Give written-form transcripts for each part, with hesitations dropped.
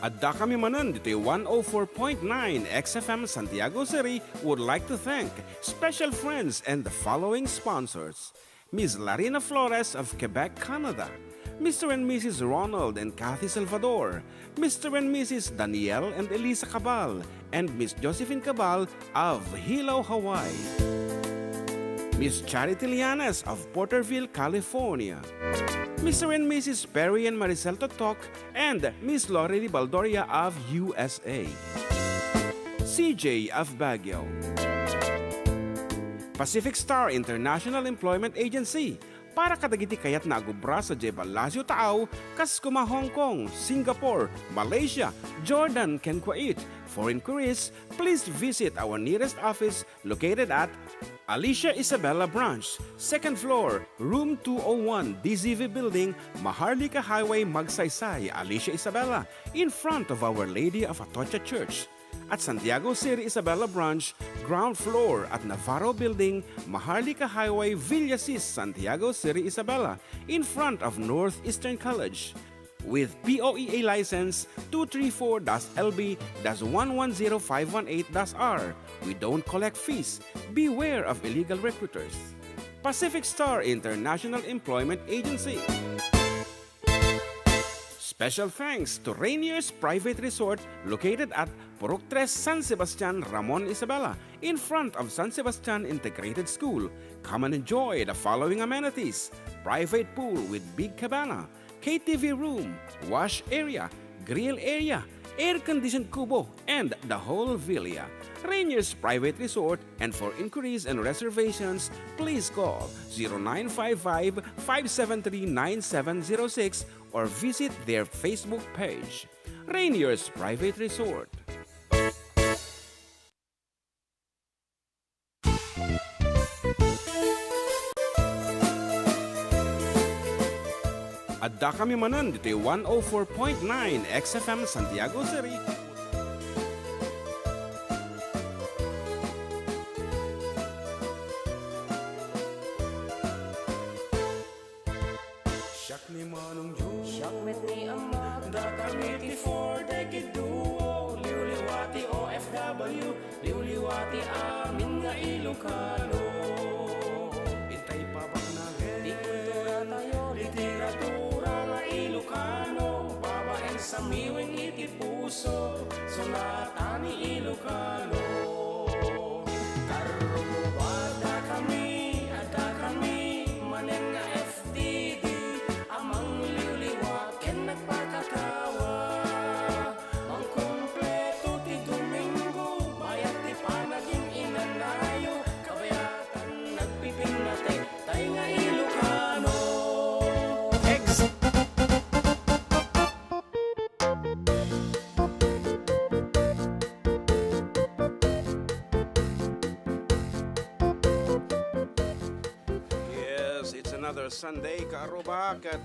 Adda kami Manen dito 104.9 XFM Santiago City would like to thank special friends and the following sponsors. Ms. Larina Flores of Quebec, Canada. Mr. and Mrs. Ronald and Kathy Salvador. Mr. and Mrs. Danielle and Elisa Cabal. And Miss Josephine Cabal of Hilo, Hawaii. Miss Charity Lianas of Porterville, California. Mr. and Mrs. Perry and Maricel Totok and Miss Lorely Baldoria of USA. CJ of Baguio. Pacific Star International Employment Agency. Para kadagiti kayat na agubra sa Jebel Lazio Tao, Kaskuma, Hong Kong, Singapore, Malaysia, Jordan, ken Kuwait. For inquiries, please visit our nearest office located at Alicia Isabella Branch, 2nd floor, room 201, DZV Building, Maharlika Highway, Magsaysay, Alicia Isabella, in front of Our Lady of Atocha Church. At Santiago City Isabella Branch, ground floor at Navarro Building, Maharlika Highway, Villasis, Santiago City Isabella, in front of Northeastern College. With POEA license 234-LB-110518-R. We don't collect fees. Beware of illegal recruiters. Pacific Star International Employment Agency. Special thanks to Rainier's Private Resort located at Purok 3, San Sebastian, Ramon Isabela, in front of San Sebastian Integrated School. Come and enjoy the following amenities: private pool with big cabana, KTV room, wash area, grill area, air-conditioned kubo, and the whole villa. Rainier's Private Resort, and for inquiries and reservations, please call 0955-573-9706 or visit their Facebook page. Rainier's Private Resort. Adda kami Manen dito 104.9 XFM Santiago City. Siyak ni Manong Jun, siyak met ni Ama, da kami ti for decade duo, liwliwati OFW, liwliwati amin nga Ilocano. Itay pa ba nagen, di kultura tayo, literatura nga Ilocano, babaeng sa miwing iti puso, sunatan ni Ilocano. Karubada kami, ada kami, manen nga FTD, amang liwliwat ken nagpakatawa. Ang kompleto ti Domingo, bayat ti panaging inanayo, kabayatan nagpipinate, tay nga Ilocano. Yes, it's another Sunday, kaarubak at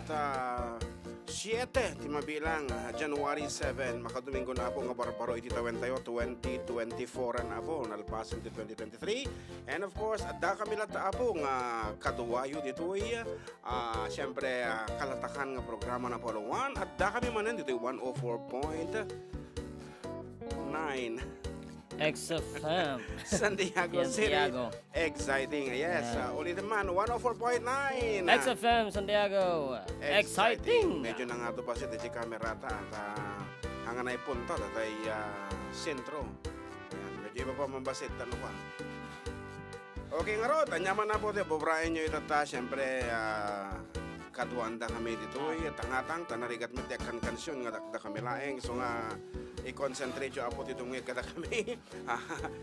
7, ti mabilang, January 7, makadomingo na po nga barbaro iti tawen tayo, 2024 na po, nalpasan ti 2023. And of course, adda kami lata po nga kaduwayo dito siyempre, kalatakan nga programa na po 1, adda kami Manen dito 104.9 XFM Santiago City. Santiago. Exciting, yes. Ulit naman, 104.9 XFM Santiago. Exciting. Medyo na nga ito pa si kamerata at hangan na ipunta at ay sentro. Yan, medyo iba pa mambasit, ano pa. Okay nga Rod, anyaman na po, bubrahin nyo ito ta, siyempre, kaduanda kami dito, tangatang, tanarigat mo kan kansyon, nga dakda kami laeng, so nga, i-concentrate yung apo titong ngayon kada kami.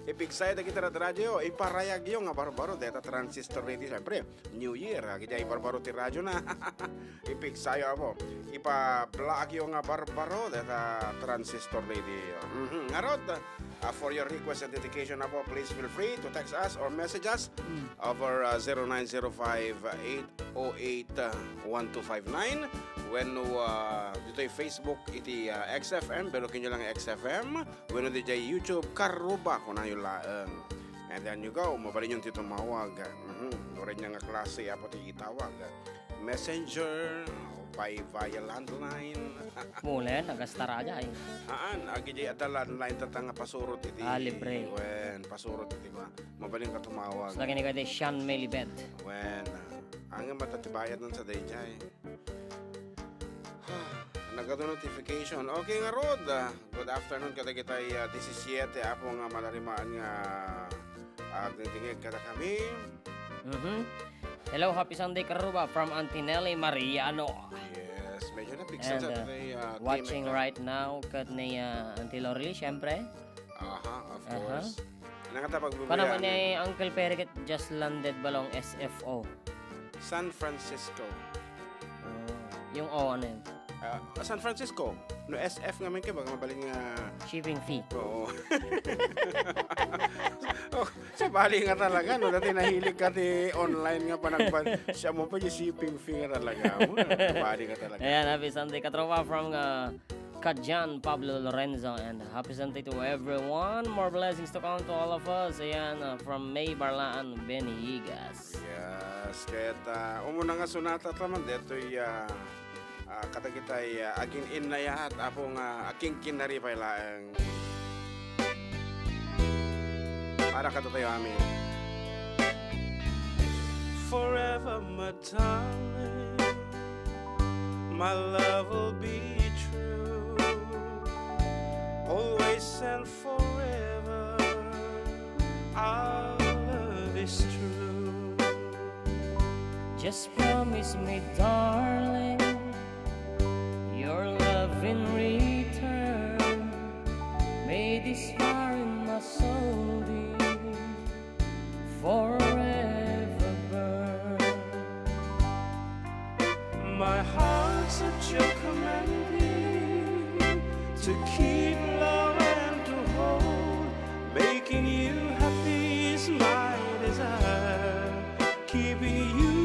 Ipigsay na kita na radyo, iparayag yung nga barbaro, deta transistor radio, siyempre, New Year, kita ibarbaro ti radyo na. Ipigsay apo, ipa-block yung nga barbaro, deta transistor radio. Ngarod, for your request and dedication apo, please feel free to text us or message us over 0905-808-1259. When dito ay Facebook iti XFM, pero kinyo lang XFM. When dito ay YouTube, karuba ko na yung laang. And then you go, mabalin yung tito mawag. Orin niya nga klase, apo ti itawag. Messenger, by via landline. Mula nagastara aja eh. Agi jay Adda landline tatang pasurot iti. Libre. Wen, pasurot iti ba. Mabaling ka tumawag. So lagi ni kaya Sean Melibet. Wen, ang matatibayad nun sa day jay. Nagado-notification. Okay nga Rod. Good afternoon kada kitay 17 apo nga malarimaan nga agtingtingig kada kami. Hello, happy Sunday Karuba from Antinelli Mariano. Yes, medyo napiksan sa today. Watching right now kat ni Auntie Lorely, syempre. Of course. Nakatapagbubuyan. Kung naman ni Uncle Periket just landed balong SFO. San Francisco. Yung O ano yun? San Francisco. No SF nga man kayo, baka mabaling shipping fee. Oo. Sa bali nga talaga, no? Dati nahilig ka di online nga pa siya mo pa yung shipping fee nga talaga. Bali nga talaga. Ayan, happy Sunday Katropa from Kajan, Pablo Lorenzo, and happy Sunday to everyone. More blessings to come to all of us. Ayan, from May Barlaan, Benny Higas. Yes, kaya umuna nga sunata naman dito kata kitay aging inayat apo nga aking kinaripay laeng para kato tayo amin. Forever my darling, my love will be true, always and forever our love is true. Just promise me darling, your love in return, may this fire in my soul dear, forever burn. My heart's at your commanding, to keep love and to hold, making you happy is my desire, keeping you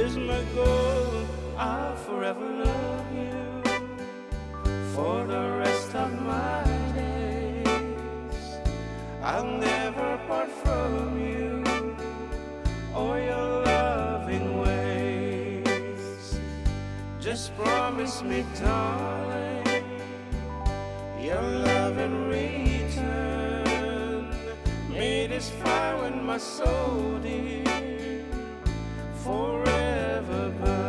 is my goal. I'll forever love you for the rest of my days. I'll never part from you or your loving ways. Just promise me, darling, your love in return. May this fire in my soul, dear, forever burn.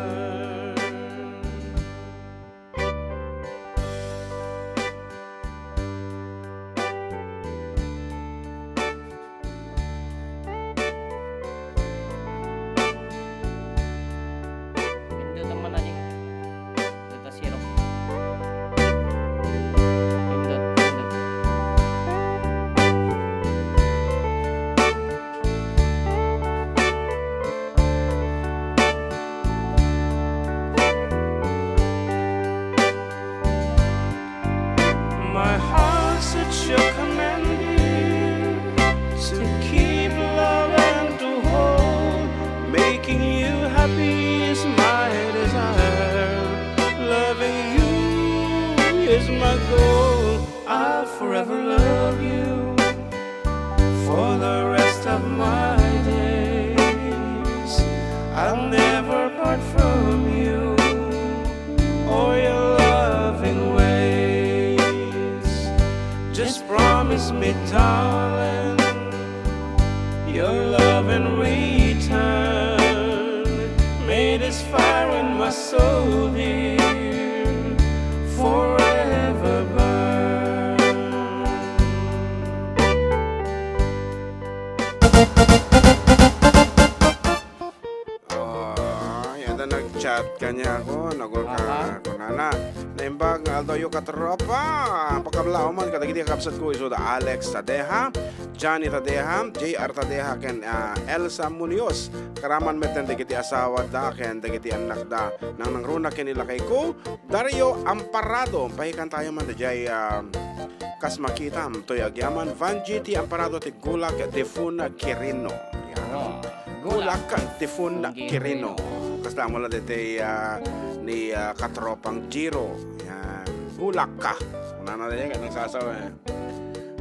Kanya ako, nagol ka kunana. Naimbag aldo yung katropa. Pagkablao man, kadagiti kapsat ko iso da Alex Tadeha, Johnny Tadeha, JR Tadeha, ken Elsa Munoz. Karaman meten dagiti asawa da, ken dagiti anak da. Nang nangruna ken ilakay ko, Dario Amparado. Pahikan tayo man da jay kas makitam. Toy agyaman, Van GT Amparado ti Gulak Defuna Quirino. Gulak Defuna Quirino. Kasama mo lang dito ni katropang Giro. Yan. Gulak ka. Kung ano na yan, nagsasawa.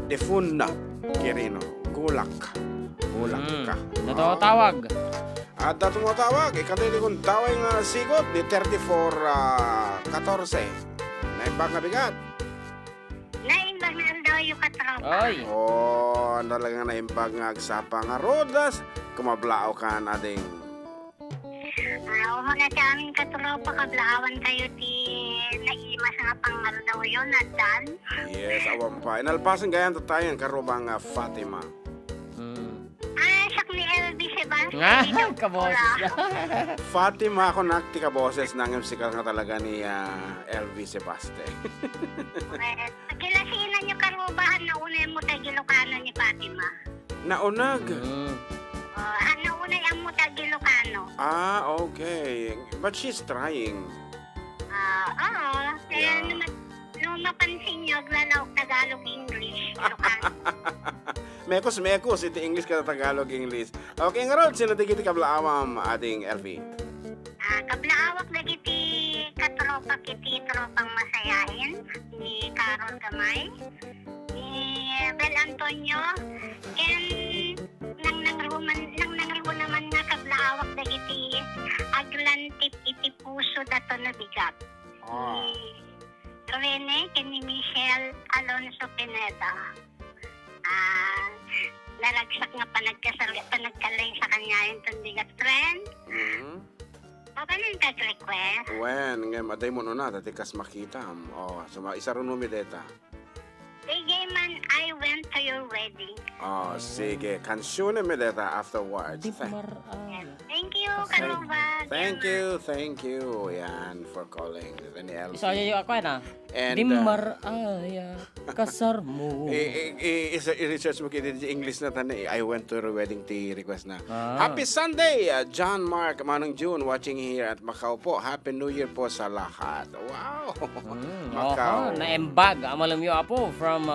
Defuna Quirino. Gulak ka. Gulak ka. Totoo tawag. Adda tumatawag, ikatili kong taway nga sigot ni 34-14. Naimbag nga bigat. Naimbag na daw yung katropa. Ay. Oh, talaga naimbag nga agsapa nga rodas. Kumablao ka na ding. Mga sa aming katropa, kablaawan kayo ti naimas nga pangal daw yun, Addan. Yes, awan pa. Inalpasan gayan tayo karubang Fatima. Sak ni LB Sebastian. Nga, kaboses. Fatima ako nakti ka boses ng musical nga talaga ni LV Sebastian. Kilasinan nyo karubahan na unay mo tayo Ilocano ni Fatima. Naunag. Naunay ang mo tayo Ilocano. Okay. But she's trying. Oo. Kaya Yeah. nung mapansin nyo, glalaw Tagalog, English, Ilocano. Mekos, iti English ka Tagalog, English. Okay nga Rod, sino digiti kablaawam ating LV? Kablaawak na kiti katropa kiti tropang masayahin ni Carol Gamay, ni Bel Antonio, and nang nangruman naman nga kablaawak na kiti aglantip iti puso dato na bigat. Ni Rene ken ni Michelle Alonso Pineda. Naragsak nga panagkalay sa kanya yung tundigat friend. Ganun kag-request. Wen, ngayon, aday mo na, dati kas makita. Isa rin deta. Sige man, I went to your wedding. Sige. Kansyon na deta afterwards. Thank you, Karuba. Thank you. Yan, for calling. Ni LV. So, yung ako na. And, Di maraya kasar mo. I-research mo kita di English na tani. I went to your wedding ti request na. Happy Sunday, John Mark, Manong June, watching here at Macau po. Happy New Year po sa lahat. Wow! Macau. Na-embag. Amalam yung apo from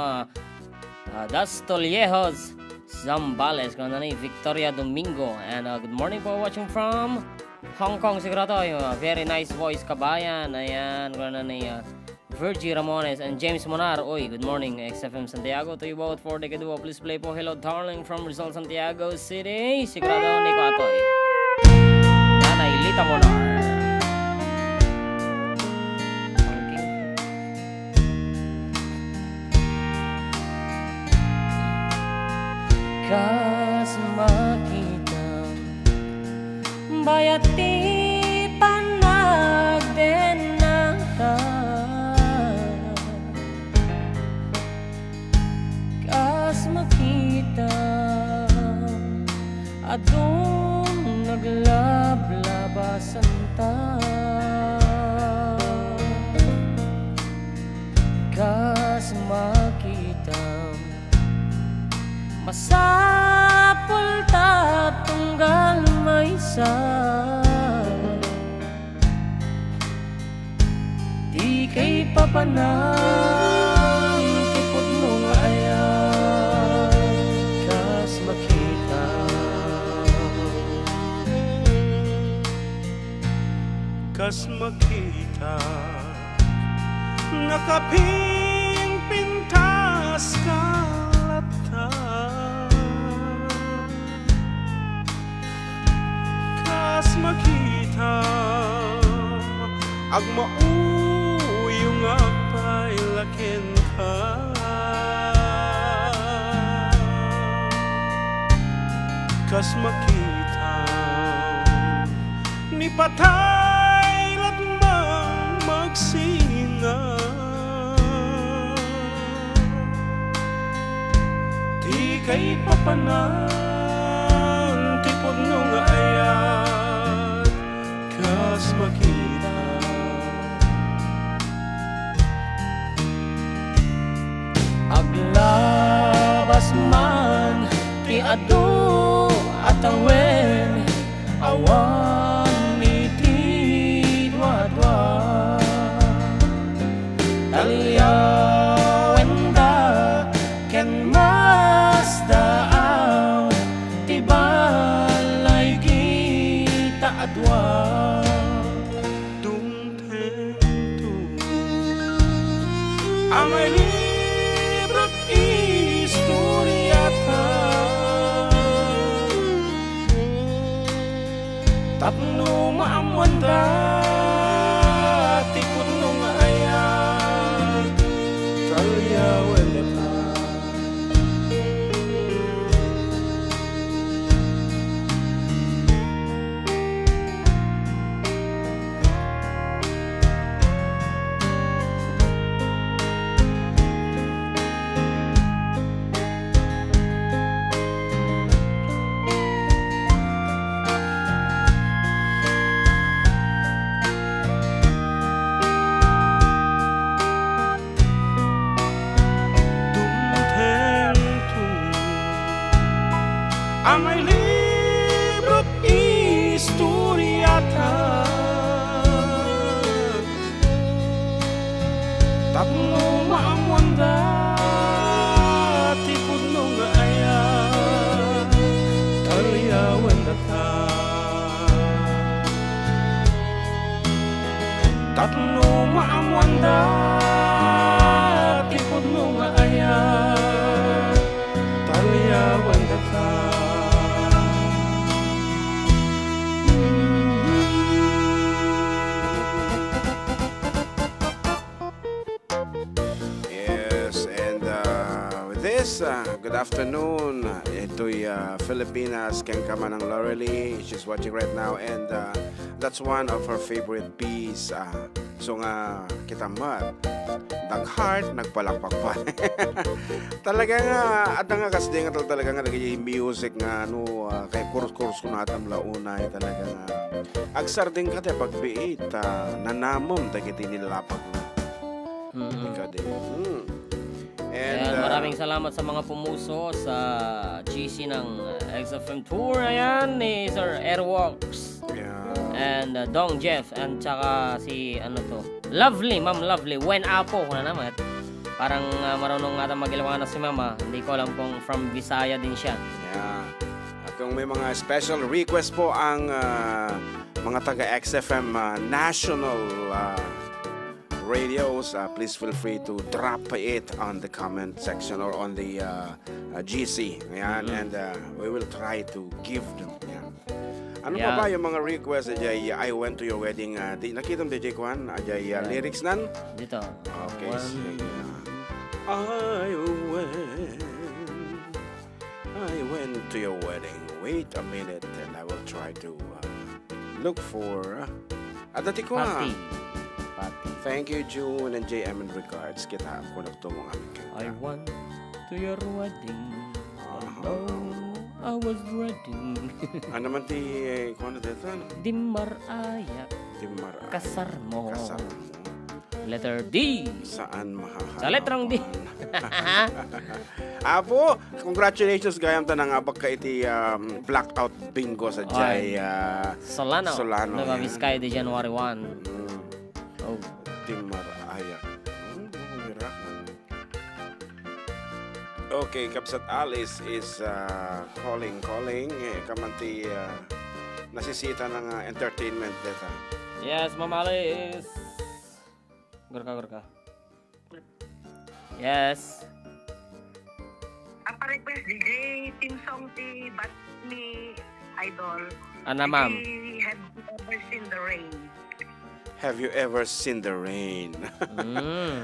Das Tollejos, Zambales. Kung ni Victoria Domingo. And good morning po watching from Hong Kong. Sigurado yung very nice voice kabayan. Ayan. Kung ni Virgie Ramones and James Monar. Oy, good morning, XFM Santiago. To you both for the Kedua. Please play po Hello Darling from Rizal, Santiago City. Sigurado ni Atoy. Nanay Lita Monar. Kas makita bayati panagdenata kas makita adung naglablabasan ta kas makita masapul ta tunggal maysa di kay papanang tipod mo ayan kas makita nakaping pintas kalata kas makita agmauyong apay lakin ka kas makita ni patay latmang magsinga di kay papanang tipod nung ayat kas makita aglabas man ti adu at ang wen awan ni ti dwa-dwa talyawen da ken mas daaw tapno maamwanda tipod no nga ayat talya wendeta. Amay libro't istoryata tapno maamwanda tipod no nga aya talya wendata tapno maamwanda tipod no nga aya talya wendata. Good afternoon. Ito'y Filipinas, Kengkama ng Lorelei. She's watching right now and that's one of her favorite piece. So nga, kita mat. Daghart, nagpalakpak pa. Talaga nga, at nga kasi nga talaga nga naging music nga ano, kay kurus-kurus ko natam launay talaga nga. Agsar din ka tayo pagbiit, nanamom, dagiti nilapag na. Ika din. And maraming salamat sa mga pumuso sa GC ng XFM Tour. Ayan, ni Sir Airworks. Yeah. And Dong Jeff. And tsaka si, ano to, Lovely, Ma'am Lovely. When Apo, kung na naman. Parang marunong nga mag-Ilocano si Mama. Hindi ko alam kung from Visaya din siya. Yeah. At kung may mga special request po ang mga taga-XFM national radios, please feel free to drop it on the comment section or on the GC. Ayan, and we will try to give them. Ayan. Ano pa ba yung mga request? Ajay, I went to your wedding. Nakita mo DJ Kwan? Ajay, lyrics nan? Dito. Okay. I went to your wedding. Wait a minute and I will try to look for Adda Tikwa. Party. Thank you, June and JM in regards. Kita ako nagtumong aming kanta. I went to your wedding. Although I was ready. Ano naman ti, kung ano dito? Di maraya. Timar. Kasar mo. Kasar mo. Letter D. Saan mahahanapan? Sa letrang D. Apo, congratulations gayam tanang abak ka iti blackout bingo sa Jay Solano. Solano. Nagamiskay di January 1. Oh. Timar ayak. Okay, Kapsat Alice is calling. Kamanti nasisita ng entertainment data. Yes, Ma'am Alice. Gurka. Yes. Ang request DJ team song ti Bat ni Idol. Ano, ma'am? Have you ever seen the rain? Have you ever seen the rain?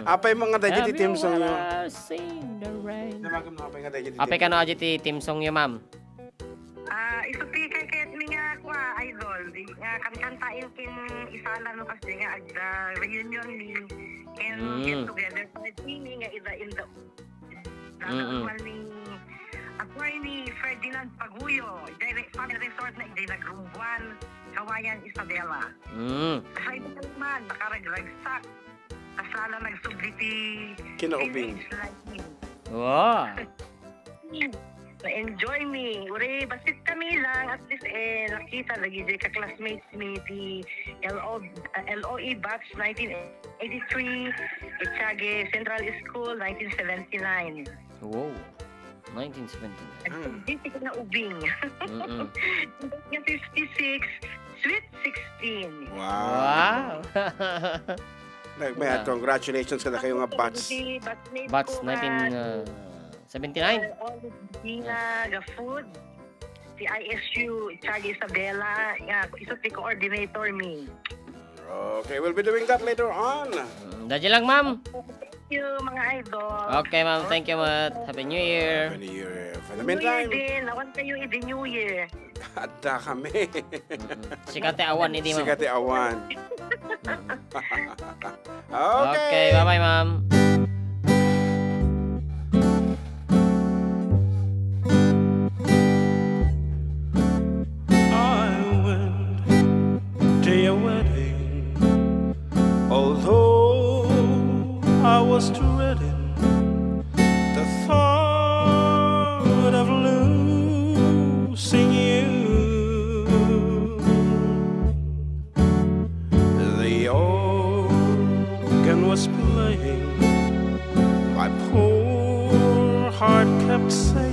Apay mga dahil ti team song nyo? Have you ever seen the rain? Namagam na apay nga dahil ti Apay ka na ti team song nyo, ma'am? Isuti kay ni nga kwa Idol. Di nga kankantain kin isala no kasi nga agda reunion ni can get together with me nga in the normal ni ako ni Ferdinand Paguyo, direct family resort na iday nagrumbuan, Kawayan, Isabela. Sa iba naman, nakarag-ragsak. Kasala nagsubliti. Kinaubing. Wow. Na-enjoy me. Ure, basit kami lang. At least, nakita lagi di ka-classmates me di LOE batch 1983, Echage Central School 1979. Wow. 1979. Dito ko na ubing. 56, sweet 16. Wow. Congratulations ka na kayo nga batch. Batch 1979. Dina, the food. si ISU, Charlie Isabela, isuti coordinator mi. Okay, we'll be doing that later on. Dadya lang, ma'am. Thank you, mga idol. Okay, ma'am. Thank you, ma'am. Happy New Year. Happy New Year. For the New Year meantime, din. Awan kayo i New Year. Adda kami. Sikate awan, hindi, ma'am. Sikati awan. Okay, bye-bye, ma'am. I went to your wedding, although I was dreading the thought of losing you. The organ was playing, my poor heart kept saying,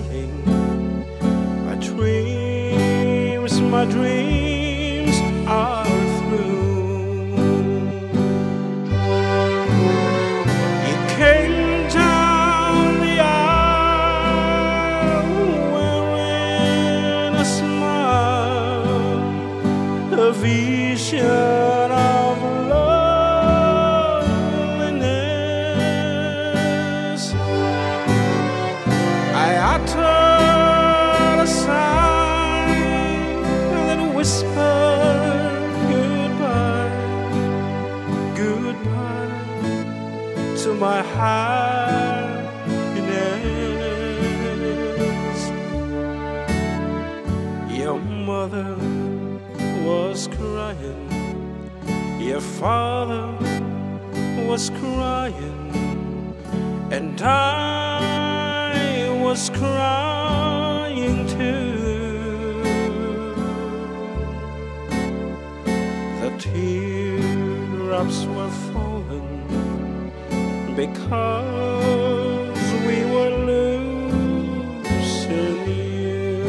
my dreams are through. You came down the aisle wearing a smile, a vision of loneliness. I uttered a sigh, whisper goodbye, goodbye to my happiness. Your mother was crying, your father was crying, and I was crying too. Teardrops were falling because we were losing you.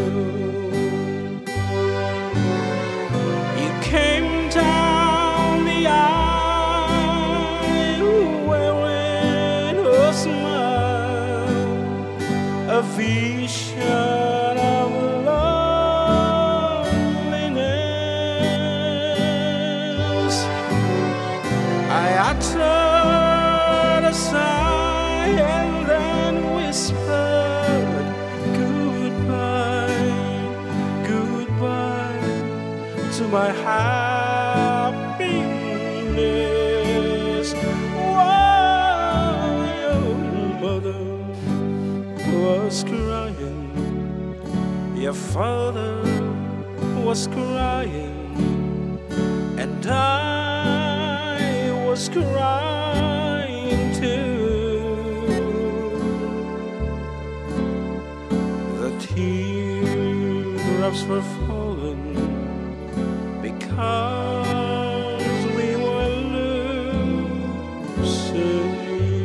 You came down the aisle wearing a smile, a vision of uttered a sigh and then whispered goodbye, goodbye to my happiness. While your mother was crying, your father was crying, and I was crying too. The teardrops were falling because we were losing you.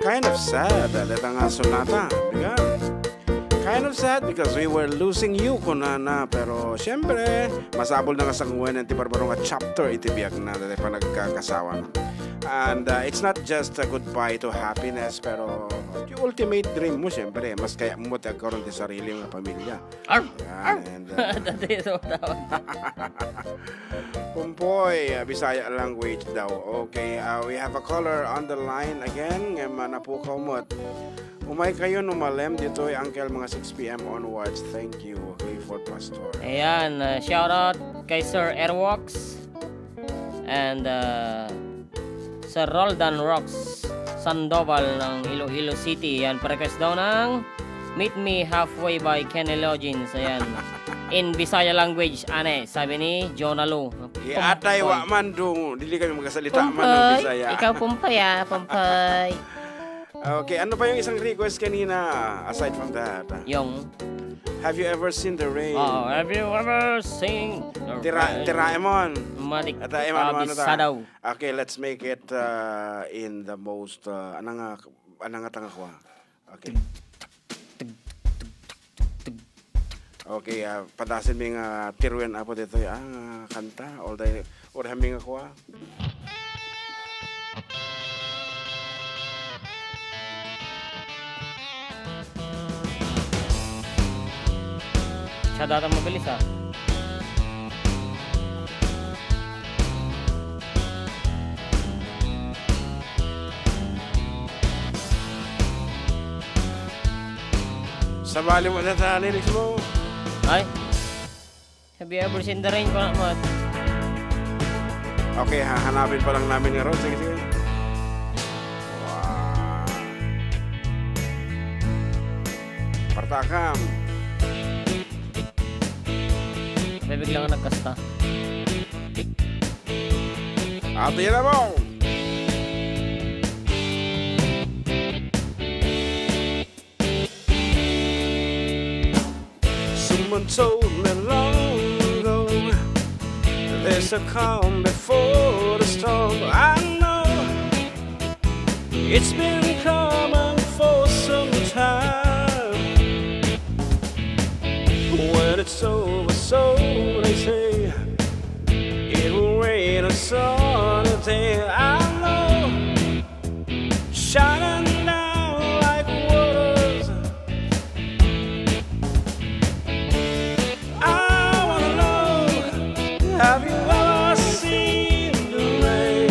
Kind of sad that ang sonata, bigan. Kind of sad because we were losing you kunana, pero syempre masabol na nga sa kuwan ng tibarbarong nga chapter itibiyag na dahil pa nagkakasawa. And it's not just a goodbye to happiness, pero yung ultimate dream mo syempre mas kaya mo magkaroon din sarili ng pamilya. And Pumpoy, Bisaya language daw. Okay, we have a caller on the line again. Manapukaw mo. Umay kayo numalem dito Uncle mga 6 p.m. onwards. Thank you. Okay, for Pastor. Ayan, shout out kay Sir Airwalks and Sir Roldan Rocks Sandoval ng Iloilo City. Yan, pa-request daw ng Meet Me Halfway by Kenny Logins. Ayan. In Bisaya language, ane, sabi ni Jonah Lu. Atay wa man dung, dili kami magkasalita man ng Bisaya. Ikaw Pumpay, Pumpay. Okay, ano pa yung isang request kanina aside from that? Yung Have you ever seen the rain? Oh, have you ever seen Tiraemon. Matik Sadaw. Okay, let's make it in the most ananga tanga ko. Okay. Okay, padasin mi nga tiruan apo dito kanta all day or haming ako. Masyado atang mabilis ah. Sabali mo na sa lyrics mo. Ay. Have you ever seen the rain ko na mo? Okay, hahanapin pa lang namin ni Rod. Sige, sige. Wow. Partakam. May biglang nagkasta. Ate na mo. Someone told me long ago there's a calm before the storm. I know it's been coming for some time. When it's over, so they say, it will rain a sunny day. I know, shining down like waters. I wanna know, have you ever seen the rain?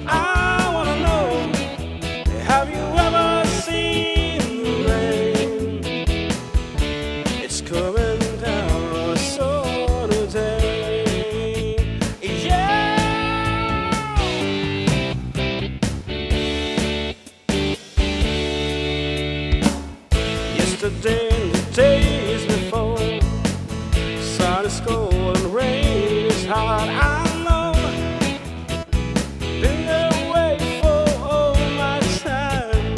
I wanna know, have you ever seen the rain? It's coming down so today. Yeah. Yesterday and the days before, sun is cold and rain is hard. I know, been away for all my time.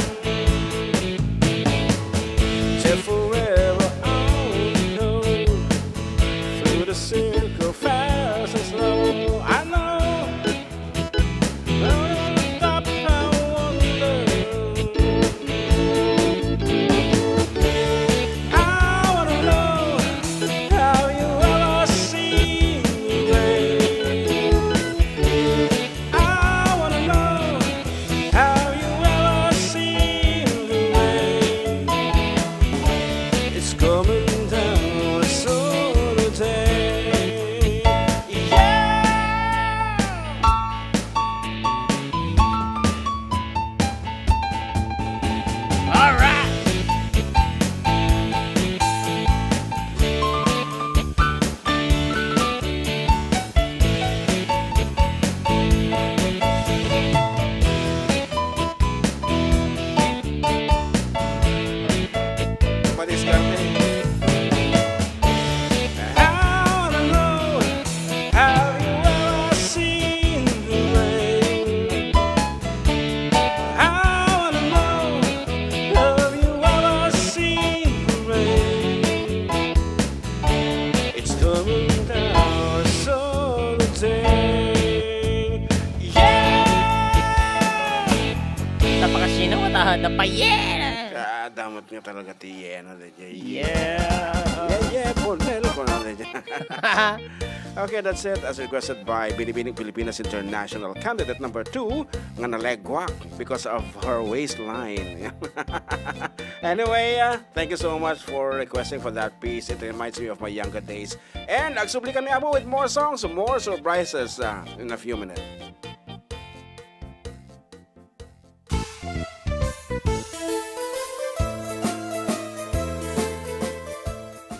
Till forever on the road, through the circle fast and slow. I know, I'll stop and wonder. I wanna know, have you ever seen the rain? I wanna know, have you ever seen the rain? It's coming down so today. Yeah. All right. Padiskarte. I wanna know, have you ever seen the rain? I wanna know, have you ever seen the rain? It's coming down so today. Yeah. Napakasino mo tahan na payen. Damot nga talaga tiyena de Yeah. Yeah, ponelo ko na de. Okay, that's it. As requested by Binibining Pilipinas International candidate number 2, nga nalegwak because of her waistline. Anyway, thank you so much for requesting for that piece. It reminds me of my younger days. And nagsubli kami abo with more songs, more surprises in a few minutes.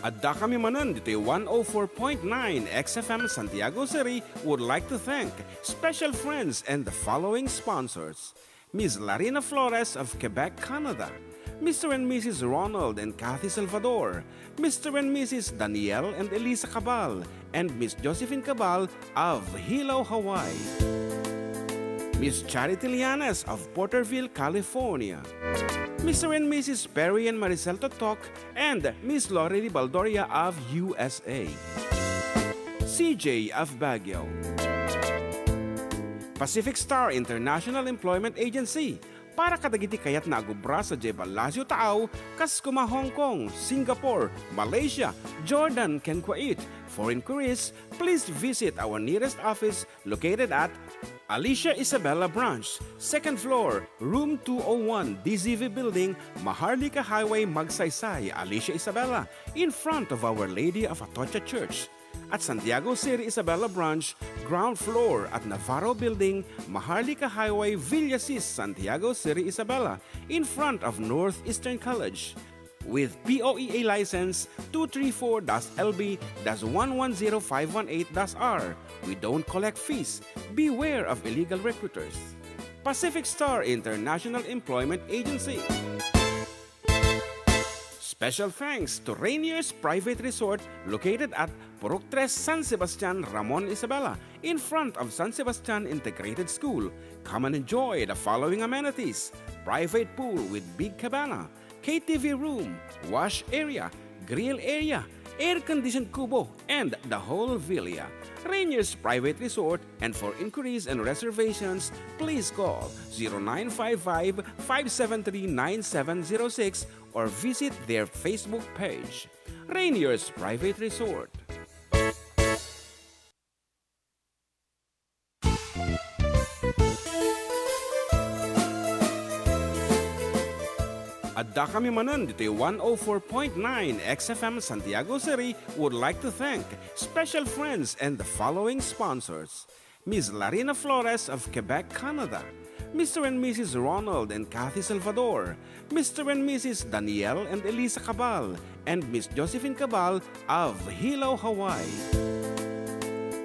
Adda kami Manen, dito yung 104.9 XFM Santiago City would like to thank special friends and the following sponsors. Ms. Larina Flores of Quebec, Canada. Mr. and Mrs. Ronald and Kathy Salvador. Mr. and Mrs. Danielle and Elisa Cabal. And Miss Josephine Cabal of Hilo, Hawaii. Miss Charity Lianes of Porterville, California. Mr. and Mrs. Perry and Maricel Totok, and Miss Lorely Baldoria of USA. CJ of Baguio. Pacific Star International Employment Agency. Para kadagiti kayat nagubra sa Jebalasyo Taaw, Kaskuma, Hong Kong, Singapore, Malaysia, Jordan, ken Kuwait. For inquiries, please visit our nearest office located at Alicia Isabella Branch, second floor, room 201, DZV Building, Maharlika Highway, Magsaysay, Alicia Isabella, in front of Our Lady of Atocha Church. At Santiago City Isabella Branch, ground floor at Navarro Building, Maharlika Highway, Villasis, Santiago City Isabella, in front of Northeastern College. With POEA license 234-LB-110518-R. We don't collect fees. Beware of illegal recruiters. Pacific Star International Employment Agency. Special thanks to Rainier's Private Resort located at Purok 3, San Sebastian, Ramon Isabela, in front of San Sebastian Integrated School. Come and enjoy the following amenities: private pool with big cabana, KTV room, wash area, grill area, air-conditioned kubo, and the whole villa. Rainier's Private Resort, and for inquiries and reservations, please call 0955-573-9706 or visit their Facebook page. Rainier's Private Resort. Adda kami Manen dito 104.9 XFM Santiago City would like to thank special friends and the following sponsors: Ms. Larina Flores of Quebec, Canada, Mr. and Mrs. Ronald and Kathy Salvador, Mr. and Mrs. Danielle and Elisa Cabal, and Miss Josephine Cabal of Hilo, Hawaii,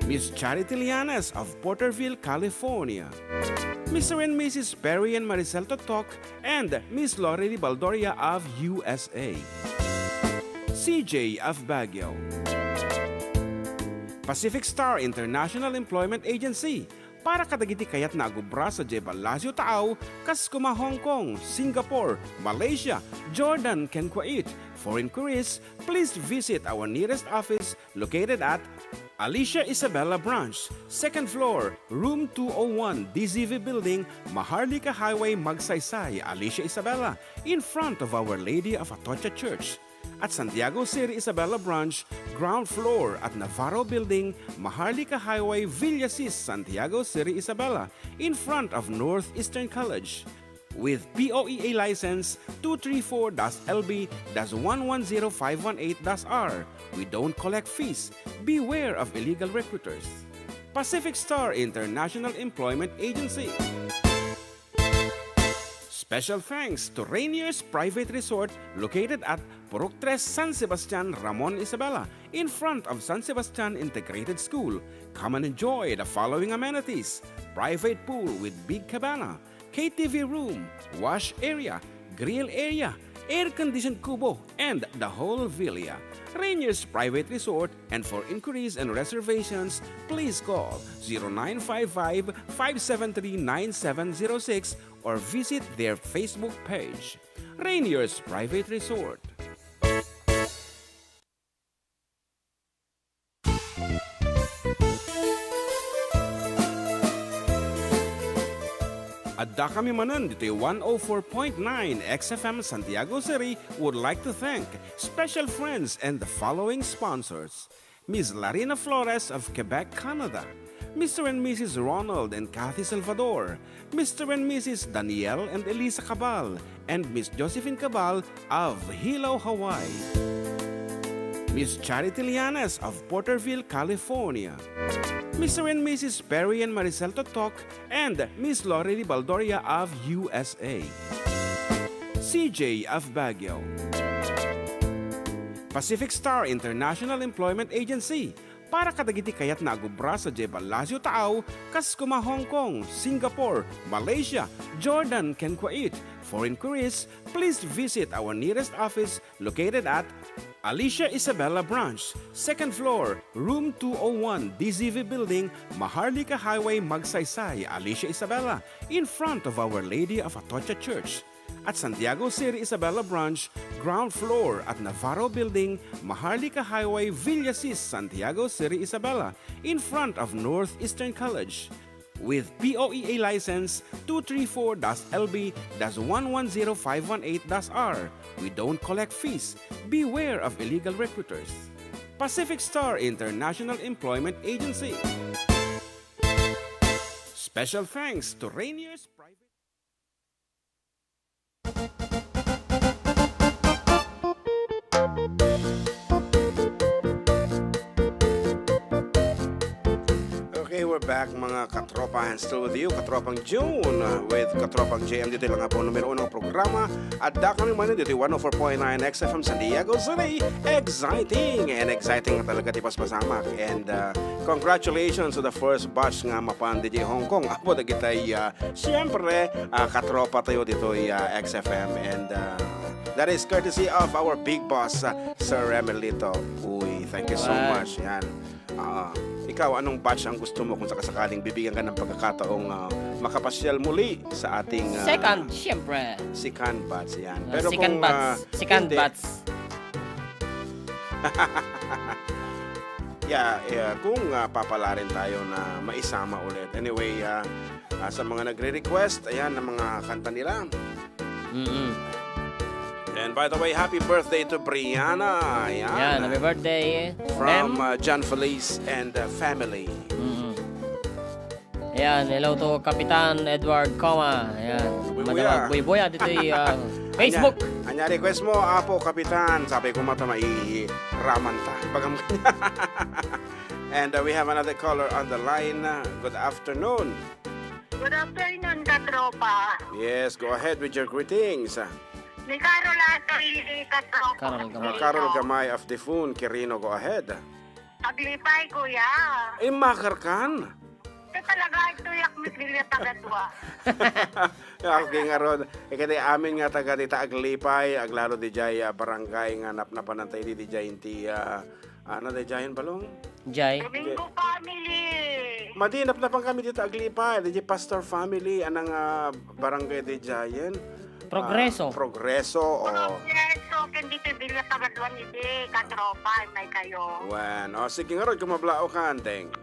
Miss Charity Lianes of Porterville, California, Mr. and Mrs. Perry and Maricel Totok, and Miss Lorely Baldoria of USA, CJ of Baguio, Pacific Star International Employment Agency, para kadagiti kayat na agubra sa Jebalasyo Tao, Kaskuma, Hong Kong, Singapore, Malaysia, Jordan, ken Kuwait. For inquiries, please visit our nearest office located at Alicia Isabella Branch, second floor, room 201, DZV Building, Maharlika Highway, Magsaysay, Alicia Isabella, in front of Our Lady of Atocha Church. At Santiago City Isabella Branch, ground floor at Navarro Building, Maharlika Highway, Villasis, Santiago City Isabella, in front of Northeastern College. With POEA license 234-LB-110518-R. We don't collect fees. Beware of illegal recruiters. Pacific Star International Employment Agency. Special thanks to Rainier's Private Resort located at Purok 3, San Sebastian, Ramon Isabela, in front of San Sebastian Integrated School. Come and enjoy the following amenities: private pool with big cabana, KTV room, wash area, grill area, air-conditioned kubo, and the whole villa. Rainier's Private Resort, and for inquiries and reservations, please call 0955-573-9706 or visit their Facebook page. Rainier's Private Resort. Adda kami Manen dito 104.9 XFM Santiago City would like to thank special friends and the following sponsors: Ms. Larina Flores of Quebec, Canada, Mr. and Mrs. Ronald and Kathy Salvador, Mr. and Mrs. Danielle and Elisa Cabal, and Miss Josephine Cabal of Hilo, Hawaii, Miss Charity Lianes of Porterville, California, Mr. and Mrs. Perry and Maricel Totok, and Miss Lorely Baldoria of USA, CJ of Baguio, Pacific Star International Employment Agency, para kadagiti kayat na agubra sa Jebalasyo Tao, Kaskuma, Hong Kong, Singapore, Malaysia, Jordan, ken Kuwait. For inquiries, please visit our nearest office located at Alicia Isabella Branch, second floor, room 201, DZV Building, Maharlika Highway, Magsaysay, Alicia Isabella, in front of Our Lady of Atocha Church. At Santiago City Isabella Branch, ground floor at Navarro Building, Maharlika Highway, Villasis, Santiago City Isabella, in front of Northeastern College. With POEA license 234-LB-110518-R. We don't collect fees. Beware of illegal recruiters. Pacific Star International Employment Agency. Special thanks to Rainier's Private. Okay, we're back mga katropa, and still with you, Katropang June, with Katropang JM. Dito lang nga po numero unang programa. Adda kami Manen, dito 104.9 XFM San Diego City. Exciting! And exciting nga talaga tipas pasamak. And congratulations to the first batch nga mapan DJ Hong Kong. Apo na kita'y siyempre katropa tayo dito XFM. And that is courtesy of our big boss, Sir Emelito. Uy, thank you so much. Yan. Ikaw, anong batch ang gusto mo kung sakasakaling bibigyan ka ng pagkakataong makapasyal muli sa ating Second, syempre. second batch yan. Second batch. Second hindi, batch. kung papalarin tayo na maisama ulit. Anyway, sa mga nagre-request, ayan, ng mga kanta nila. And by the way, happy birthday to Brianna. Ayan. Yan, happy birthday. From John Feliz and family. Ayan, hello to Kapitan Edward Coma. Ayan. Buibuya. Buibuya dito Facebook. Anya request mo, Apo, Kapitan. Sabi ko mata raman ta. Bagam kanya. And we have another caller on the line. Good afternoon. Good afternoon, katropa. Yes, go ahead with your greetings. Ni Carola Sarili, katropa. Carol Gamay of the Phone, Quirino, go ahead. Paglipay, kuya. Makarkan. Ito talaga, ito yak mitlilya tagatwa. Okay nga Rod. Kaya amin nga taga di Aglipay, aglalo di jay barangay nga napanantay di jay inti ano di jayan balong? Jay. Domingo family. Madinap na pang kami dito Aglipay, di Pastor family anang barangay di jayan. Progreso. Progreso. Yes, so kung dito bilya tagatwa ni di, katropa, may kayo. Bueno, sige nga Rod, kumablao ka anteng.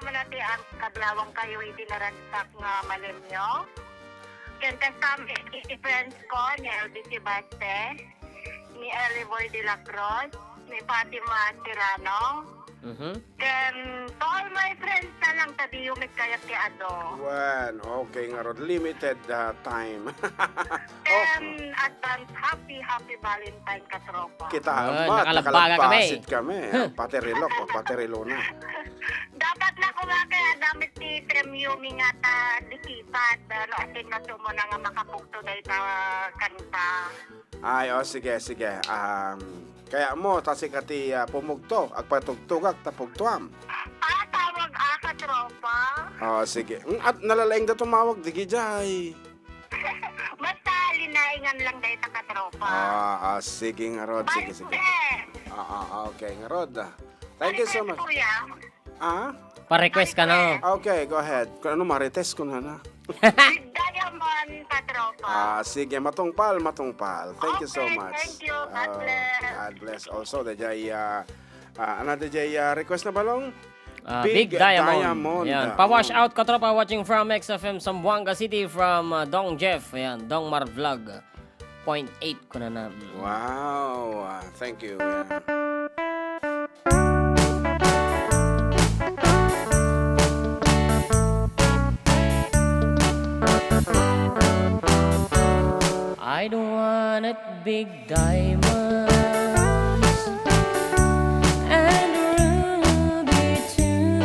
Manati ang kablawang kayo itinaransak nga malim nyo. Kaya kasama si friends ko, ni LBC Baste, ni Eliboy de la Cruz, ni Fatima Tirano. Then, to all my friends na lang tabi yung kayat ti Adda. Bueno, okay nga Rod, limited time. And advance happy Valentine katropa. Kita nakalabaga kami. Paterilo na. Dapat na kumakaya damit ti premium nga ta disipat. Atin na sumo na nga makapugto na ita kanta. Ay, sige. Kaya mo, tasik ati pumugto, agpatugtugak, tapugtuam. Tawag katropa. Sige. At nalalaing na tumawag, digi jay. Basta linaingan lang dahil ta katropa. Sige nga Rod, sige. Okay nga Rod. Thank you so much. Kuya. Pa-request ka na. Okay, go ahead. Kung ano, marites ko na. Big Diamond katropa. Sige, matungpal. Thank you so Okay, much. thank you. God bless. God bless. Also, dajay, request na balong? Big Diamond. Ayan. Pa-wash out katropa watching from XFM Zamboanga City from Dong Jeff. Ayan, Dong Mar Vlog. 0.8 ko na. Wow. Thank you. I don't want it big diamonds and ruby too.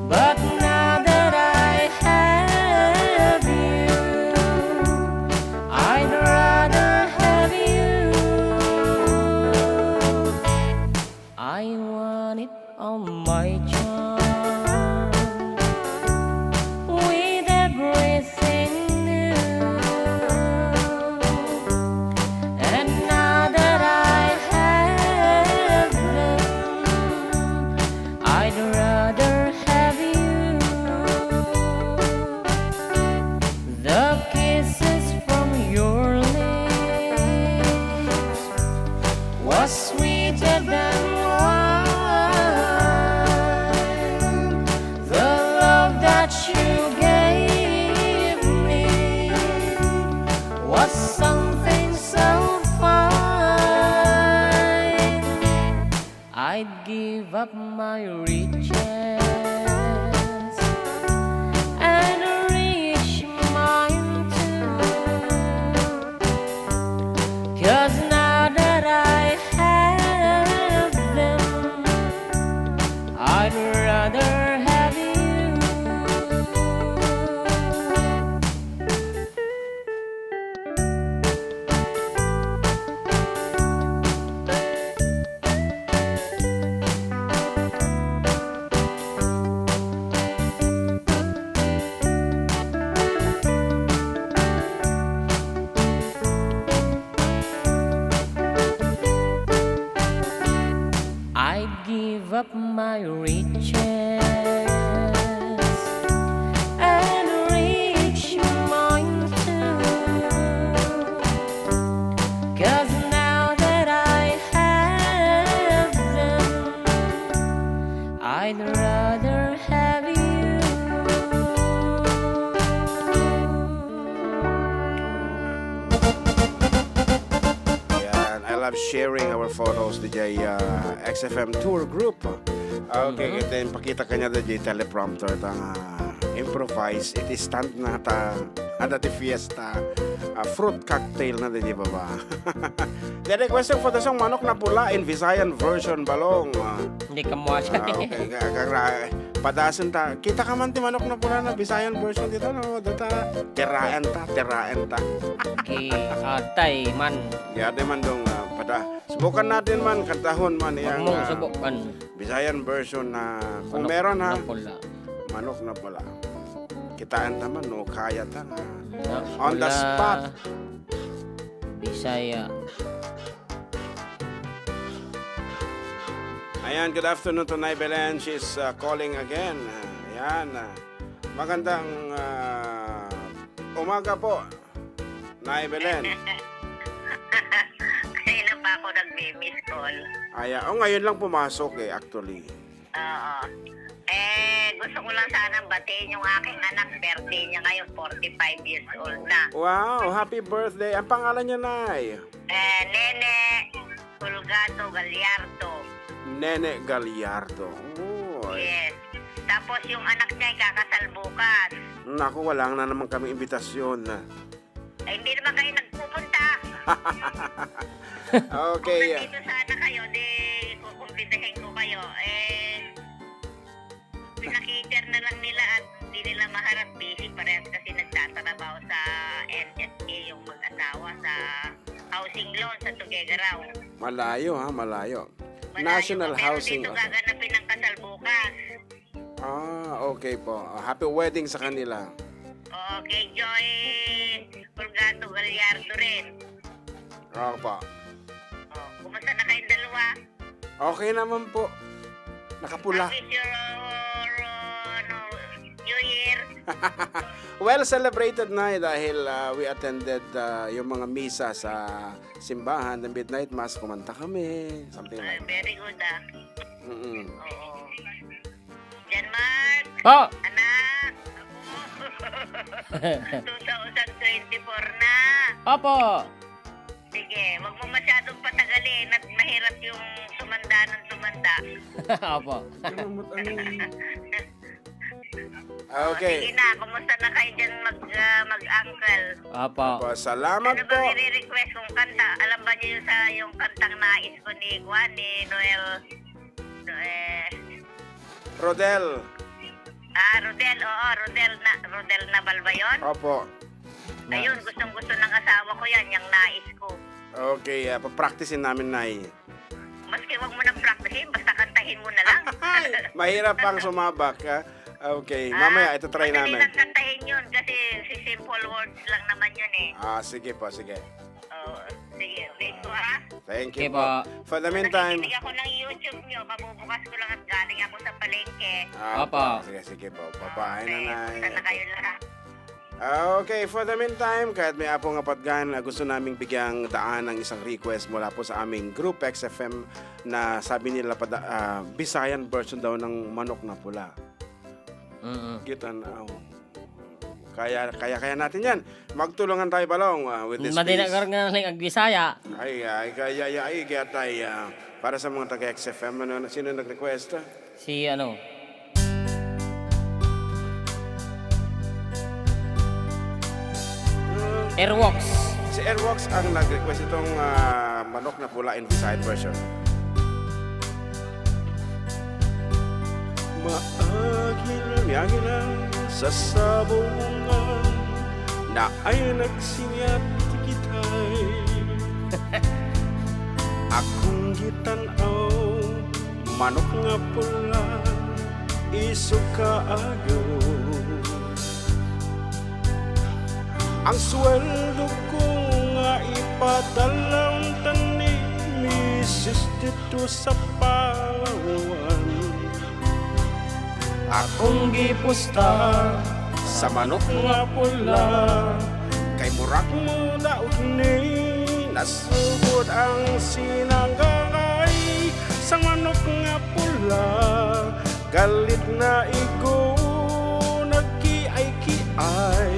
But now that I have you, I'd rather have you. I want it on my charm with everything new. up my riches and reach mine too. 'Cause now that I have them, I'd rather have you. I'd give up my riches and reach mine too. 'Cause now that I have them, I'd rather have you. Yan, I love sharing our photos DJ XFM tour group. Okay, kita yung pakita kanya DJ teleprompter tang improvise. It is stand na ta ada di fiesta. Fruit cocktail na DJ baba. The requesting for the song Manok na Pula in Visayan version balong. Hindi ka mo siya. Okay, padasan ta. Kita ka man ti Manok na Pula na Visayan version dito no. Data tiraen ta. Okay, atay man. Ya de man dong pada subukan natin man kantahon man Huwag yang mong subukan. Visayan version na kung meron ha. Na pula. Manok na Pula. Kitaan ta man no kaya ta. Na On the pula, spot. Bisaya. Ayan, good afternoon to Nay Belen. She's calling again. Ayan. Magandang umaga po, Nay Belen. Kanina pa ako nag-miss call. Ayan. Ngayon lang pumasok actually. Oo. Gusto ko lang sanang batiin yung aking anak. Birthday niya ngayon, 45 years old na. Wow, happy birthday. Ang pangalan niya, Nay? Nene Pulgato Gallardo. Nene Gallardo. Oh. Yes. Tapos yung anak niya ay kakasal bukas. Naku, wala na naman kami imbitasyon. Hindi naman kayo nagpupunta. Okay. Kung nandito sana kayo, di kukumpidahin ko kayo. Pinakiter na lang nila at hindi nila maharap. Busy parehas kasi nagtatrabaho sa NSA yung mag-asawa sa housing loan sa Tuguegarao. Malayo ha, malayo. Malayo National po, pero Housing. dito gaganapin ang kasal bukas. Okay po. Happy wedding sa kanila. Okay, Joy Pulgato Gallardo rin. Opo. Kumusta na kayong dalawa? Okay naman po. Nakapula. How is your New Year? Well celebrated na dahil we attended yung mga misa sa simbahan, the midnight mass, kumanta kami, something like that. Very good Mm-mm. Oo. Jan Mark, Oh! anak, ako. 2024 na. Opo! Sige, wag mo masyadong patagalin at mahirap yung tumanda ng tumanda. Opo. Okay. Sige na, kumusta na kayo dyan mag-uncle? Opo. Salamat Ano po. bang i-request kong kanta? Alam ba niyo yung kantang nais ko ni Juan, ni Noel? Rodel. Rodel, oo, Rodel Naval ba yun? Opo. Ayun, gustong-gusto ng asawa ko yan, yung nais ko. Okay, papracticein namin, Nay. Maski wag mo nang practicein, basta kantahin mo na lang. Mahirap pang sumabak. Okay, mamaya ito try madali namin. lang kantahin yun kasi si simple words lang naman yun eh. Sige po, sige. Sige, wait ko ha. Thank Okay you po. po. For the meantime. Nakikinig ako ng YouTube nyo, mabubukas ko lang at galing ako sa palengke. Opo. Sige po. Papain na, Nay. Sana kayo lahat. Okay, for the meantime, kahit may apong apatgan, gusto naming bigyang daan ng isang request mula po sa aming Group XFM na sabi nila Visayan version daw ng Manok na Pula. Mm-mm. Kita na. Kaya natin yan. Magtulungan tayo balong with this Madina piece. ka nga lang Agbisaya. Kaya tayo para sa mga taga-XFM. Sino nag-request? Si ano? Airwalks. Si Airwalks ang nag-request itong manok na pula in Bisaya version. Maagil sa sabungan na ay nagsinyat tikitay. Akong gitanaw manok nga pula isuka ayo. Ang sweldo ko nga ipadalang tani misis dito sa Palawan. Akong gipusta sa manok nga pula kay murak mo daot ni nasugod ang sinangay sa manok nga pula. Galit na igo nagkiay-kiay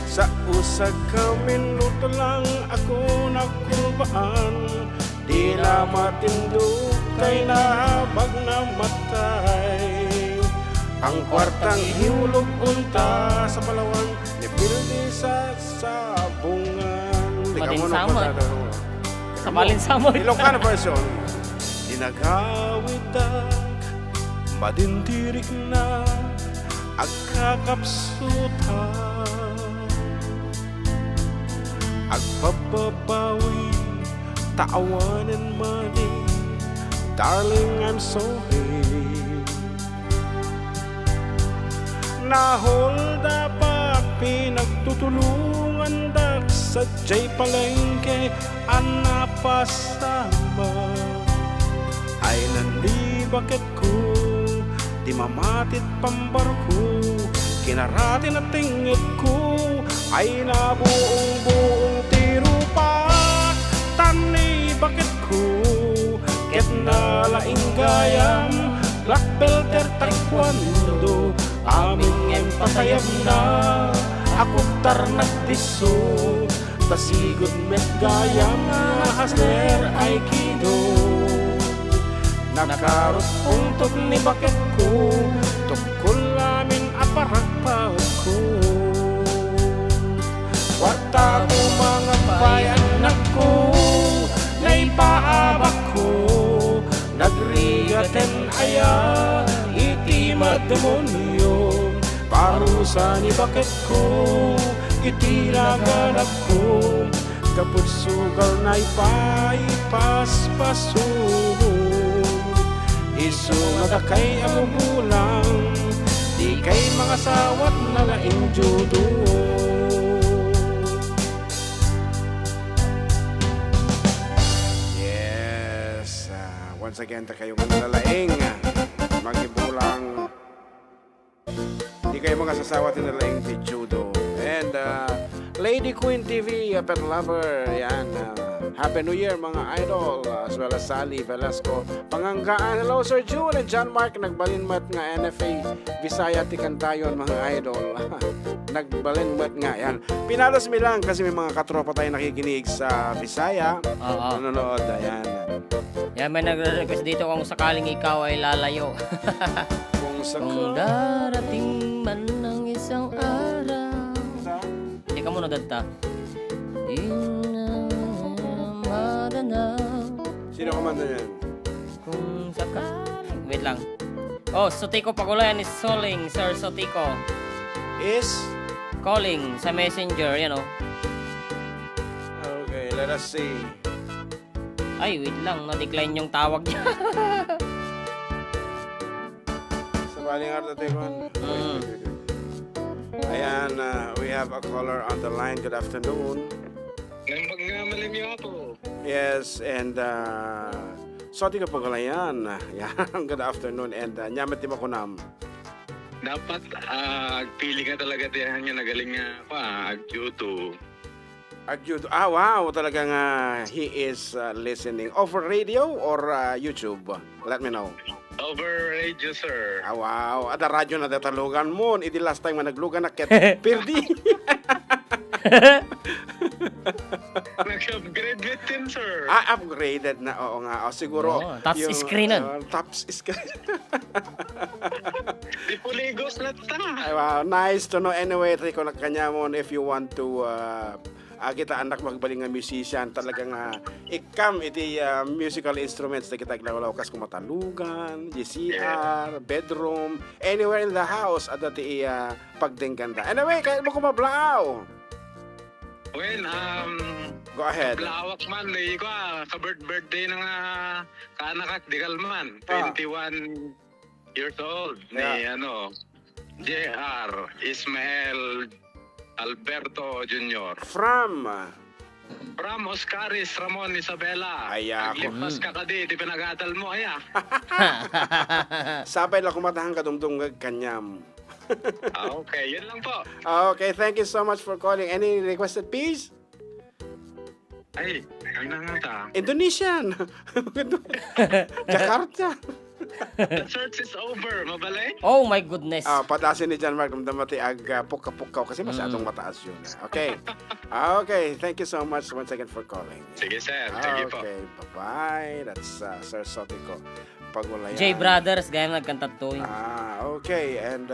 sa usag ka minuto lang ako nakubaan. Di na matindog kay nahabag na matay. Ang kwartang hiulog unta sa Palawan ni Pildi sa sabungan. Malinsamot. Sa Malinsamot. Ilocano version. Dinagawidag madindirik na agkakapsuta. Agpapabawi taawanan mani. Darling, I'm sorry. Naholda pa pinagtutulungan dak sa jay palengke anapasama. Ay nandi bakit ko di mamatit pambarko. Kinarati na tingit ko ay nabuong tiro pa. Tani bakit ko ket nalaing gayam black belter taekwondo. Aming empatayam na ako tar nagdiso. Pasigod met gayam hasler ay kido. Nakarot puntok ni bakit ko tukol namin aparagpag ko. Kwarta ko mga bayan ko naipaabak ko. Nagrigaten aya iti mademonyo. Parusa ni bakit ko iti naganap ko. Kaput sugal na ipaipas-paso. Isu magakay amubulang di kay mga sawat na laing judo. Yes, once again ta kayo manalalaing magibulang di kayo mga sasawat na laing ti judo. And Lady Queen TV, pet lover, yan. Happy New Year mga idol, as well as Sally Velasco Panganggaan. Hello Sir June and John Mark, nagbalinmat nga NFA Visaya Tikantayon mga idol. Nagbalinmat nga yan. Pinalas mi lang kasi may mga katropa tayo nakikinig sa Visaya. Nanonood, ayan. Yan, may nagre-request dito kung sakaling ikaw ay lalayo. Kung darating man ng isang araw. Hindi ka muna danta. Sino kumanda yan? Kung sakaling... Wait lang. Oh, Sotiko Pagulayan is calling, Sir Sotiko. Is? Calling sa messenger, yan o. Okay, let us see. Ay, wait lang. Na-decline yung tawag niya. Sa baling artatikon. Ayan, we have a caller on the line. Good afternoon. Yes, and Soti ka pagalayan. Yan, good afternoon. And nyamet mo ko nam. Dapat pili ka talaga tiyan niya nagaling nga agjuto. Agjuto. Ah, wow. Talagang he is listening. Over radio or YouTube? Let me know. Over radio, sir. Ah, wow. Ada radyo na datalugan mo. Iti last time nga naglugan na ket perdi. Nag-upgrade with him, sir. Upgraded na. Oo nga. O, siguro. Touch screenan. Touch screen. Di puligos na ta. Ay, wow. Nice to know. Anyway, Rico, na kanya mo if you want to kita anak magbaling nga musician talagang ikam iti musical instruments na kita iglawlaw-kas kumatalugan, GCR, bedroom, anywhere in the house at iti pagdingganda. Anyway, kaya mo kumablaw. Well, Go ahead. Kablawak man, ko ka-birthday ng kaanak di kalman. 21 years old. Yeah. Ni JR Ismael Alberto Jr. From Oscaris Ramon Isabela. Ay, ako. Naglipas ka di pinag-atal mo, aya. Sabay lang kumatahang kadumdum kanyam. Okay, yun lang po. Okay, thank you so much for calling. Any requested piece? Ay, ano nga ta? Indonesian. Jakarta. The search is over, mabalay? Oh my goodness. Patasin ni John Mark damdamati puka-pukaw kasi masyadong mataas yun. Okay. Okay, thank you so much once again for calling. Sige, sir. Sige po. Okay, bye-bye. That's Sir Sotico Pagulayan. J Brothers, gaya nagkantat to. Okay, and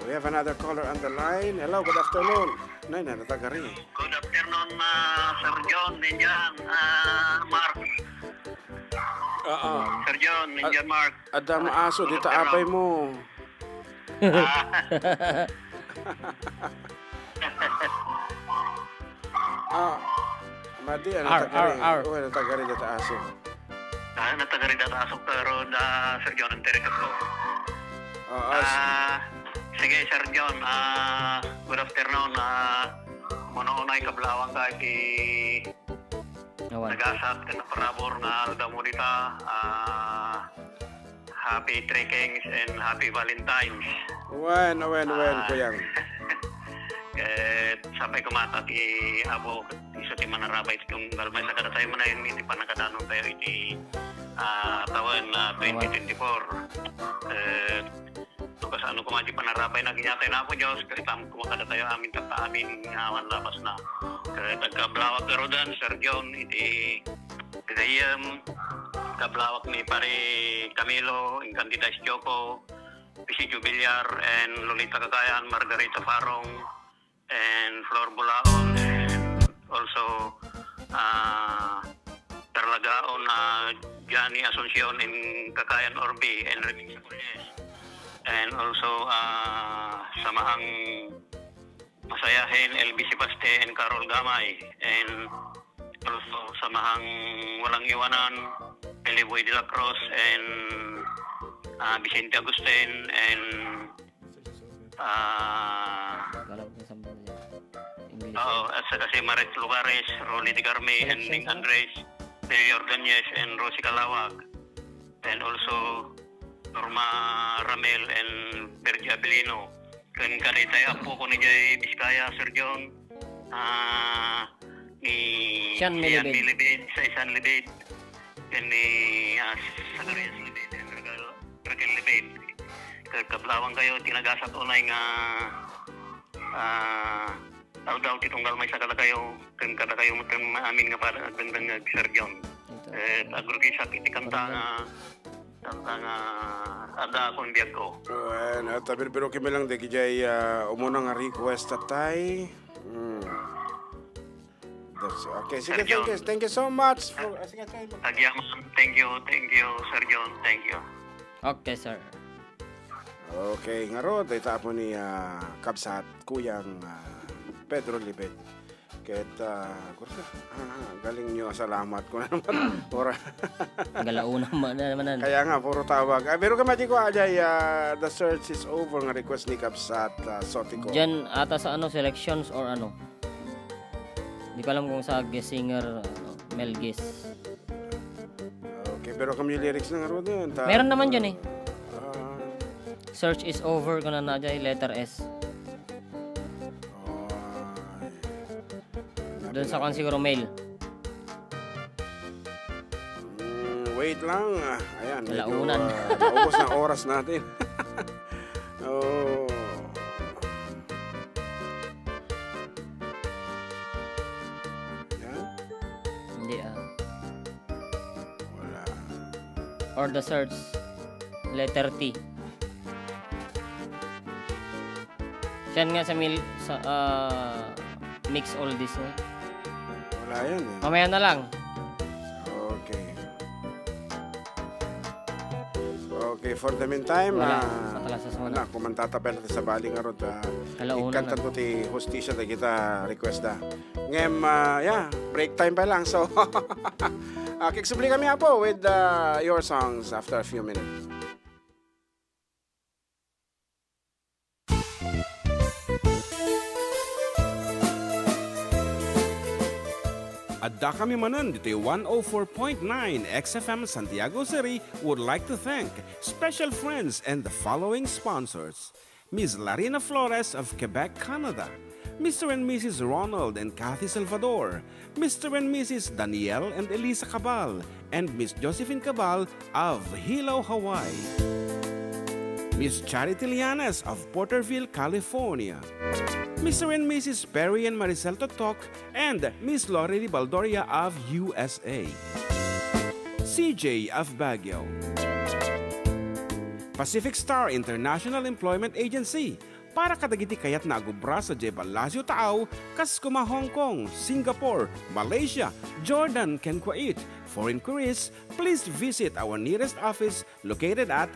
we have another caller on the line. Hello, good afternoon. Nay, natagari. Good afternoon, Sir John, Ninjan, Mark. Sir John, Ninjan, Mark. Adda maaso, dito apay mo. Madi, natagari dito aso. Natagari data asok pero Sir John, ang tere ko. Sige, Sir John, good afternoon. Muna-unay kablawang ka nagasat ka na parabor nga alda mo dita. Happy Trekkings and Happy Valentine's. Wen, kuyang. Sampai kumatat abo iso ti manarabay itong galmay sa kada tayo mo na yun iti panagkadanong tayo iti taon 2024. Tukas kumaji panarabay na ginyatay na ako Diyos kasi tamo kumakada tayo amin tata amin awan labas na tagkablawak pero dan Sir John iti kagayam kablawak ni pare Camilo in Candidas Choco Pisidio Villar and Lolita Cagayan, Margarita Farong and Flor Bulaon, and also Tarlagaon Johnny Asuncion in Cagayan Orbi and Remix Pulis, and also samahang masayahin LBC Baste and Carol Gamay, and also samahang walang iwanan Eliboy de la Cruz and Vicente Agustin and at saka si Maret Lugares, Rolly de Carme, and Ning Andres, Lily Ordonez, and Rosie Calawag, and also Norma Ramel and Bergie Abilino. Kan kanitay apo ko ni Jay Biskaya, Sir John, ni Sean Milibid, sa Isan Libid, and ni Sagarias Libid, and Raquel Libid. Kablawang kayo, tinagasat unay nga daw titunggal may sakala kayo kada kayo mutan amin nga para dangdang Sir John. Agrugi sa kitikanta nga Adda akong biyag ko. Bueno, pero kami lang di kajay umuna nga request tatay. Okay, sige, thank you so much. Sige, thank you, Sir John, thank you. Okay, sir. Okay, nga ro, dita po ni Kabsat, Kuyang Pedro Libet. Kaya, galing nyo, salamat ko naman. Galauna naman. Kaya nga, puro tawag. Pero kamati ko, ajay, the search is over, nga request ni Kabsat, Sotico. Diyan ata sa selections or ano? Di ko alam kung sa guest singer, Mel Gis. Okay, pero kami lyrics na nga ro din. Meron naman dyan eh. Search is over, kung na dyan, letter S. Doon sa kan siguro mail. wait lang. Ayan, medyo Kalaunan. naubos ng oras natin. Oh. Yan. Hindi Wala. Or the search. Letter T. Siyan nga sa mix all this. Wala yan eh. Mamaya na lang. Okay. Okay, for the meantime, Wala. Patala sa sona. kung mantatapay natin sa baling arod, Kalaunan ikanta na. to ti hostisya na kita request da. Ngem, break time pa lang. So, kiksubli kami po with your songs after a few minutes. Adda kami Manen dito 104.9 XFM Santiago City would like to thank special friends and the following sponsors. Ms. Larina Flores of Quebec, Canada. Mr. and Mrs. Ronald and Kathy Salvador. Mr. and Mrs. Danielle and Elisa Cabal. And Miss Josephine Cabal of Hilo, Hawaii. Miss Charity Lianes of Porterville, California. Mr. and Mrs. Perry and Maricel Totok, and Miss Lori Baldoria of USA. CJ of Baguio. Pacific Star International Employment Agency. Para kadagiti kayat na agubra sa Jebalasyo Taaw, Kaskuma, Hong Kong, Singapore, Malaysia, Jordan, ken Kuwait. For inquiries, please visit our nearest office located at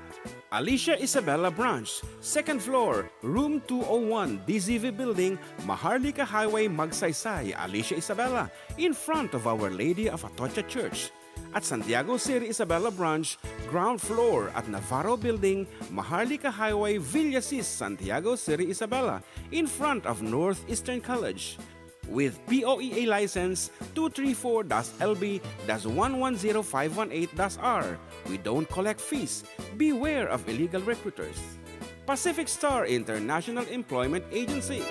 Alicia Isabella Branch, 2nd floor, room 201, DZV Building, Maharlika Highway, Magsaysay, Alicia Isabella, in front of Our Lady of Atocha Church. At Santiago City Isabella Branch, ground floor at Navarro Building, Maharlika Highway, Villasis, Santiago City Isabella, in front of Northeastern College. With POEA license 234-LB-110518-R. We don't collect fees. Beware of illegal recruiters. Pacific Star International Employment Agency.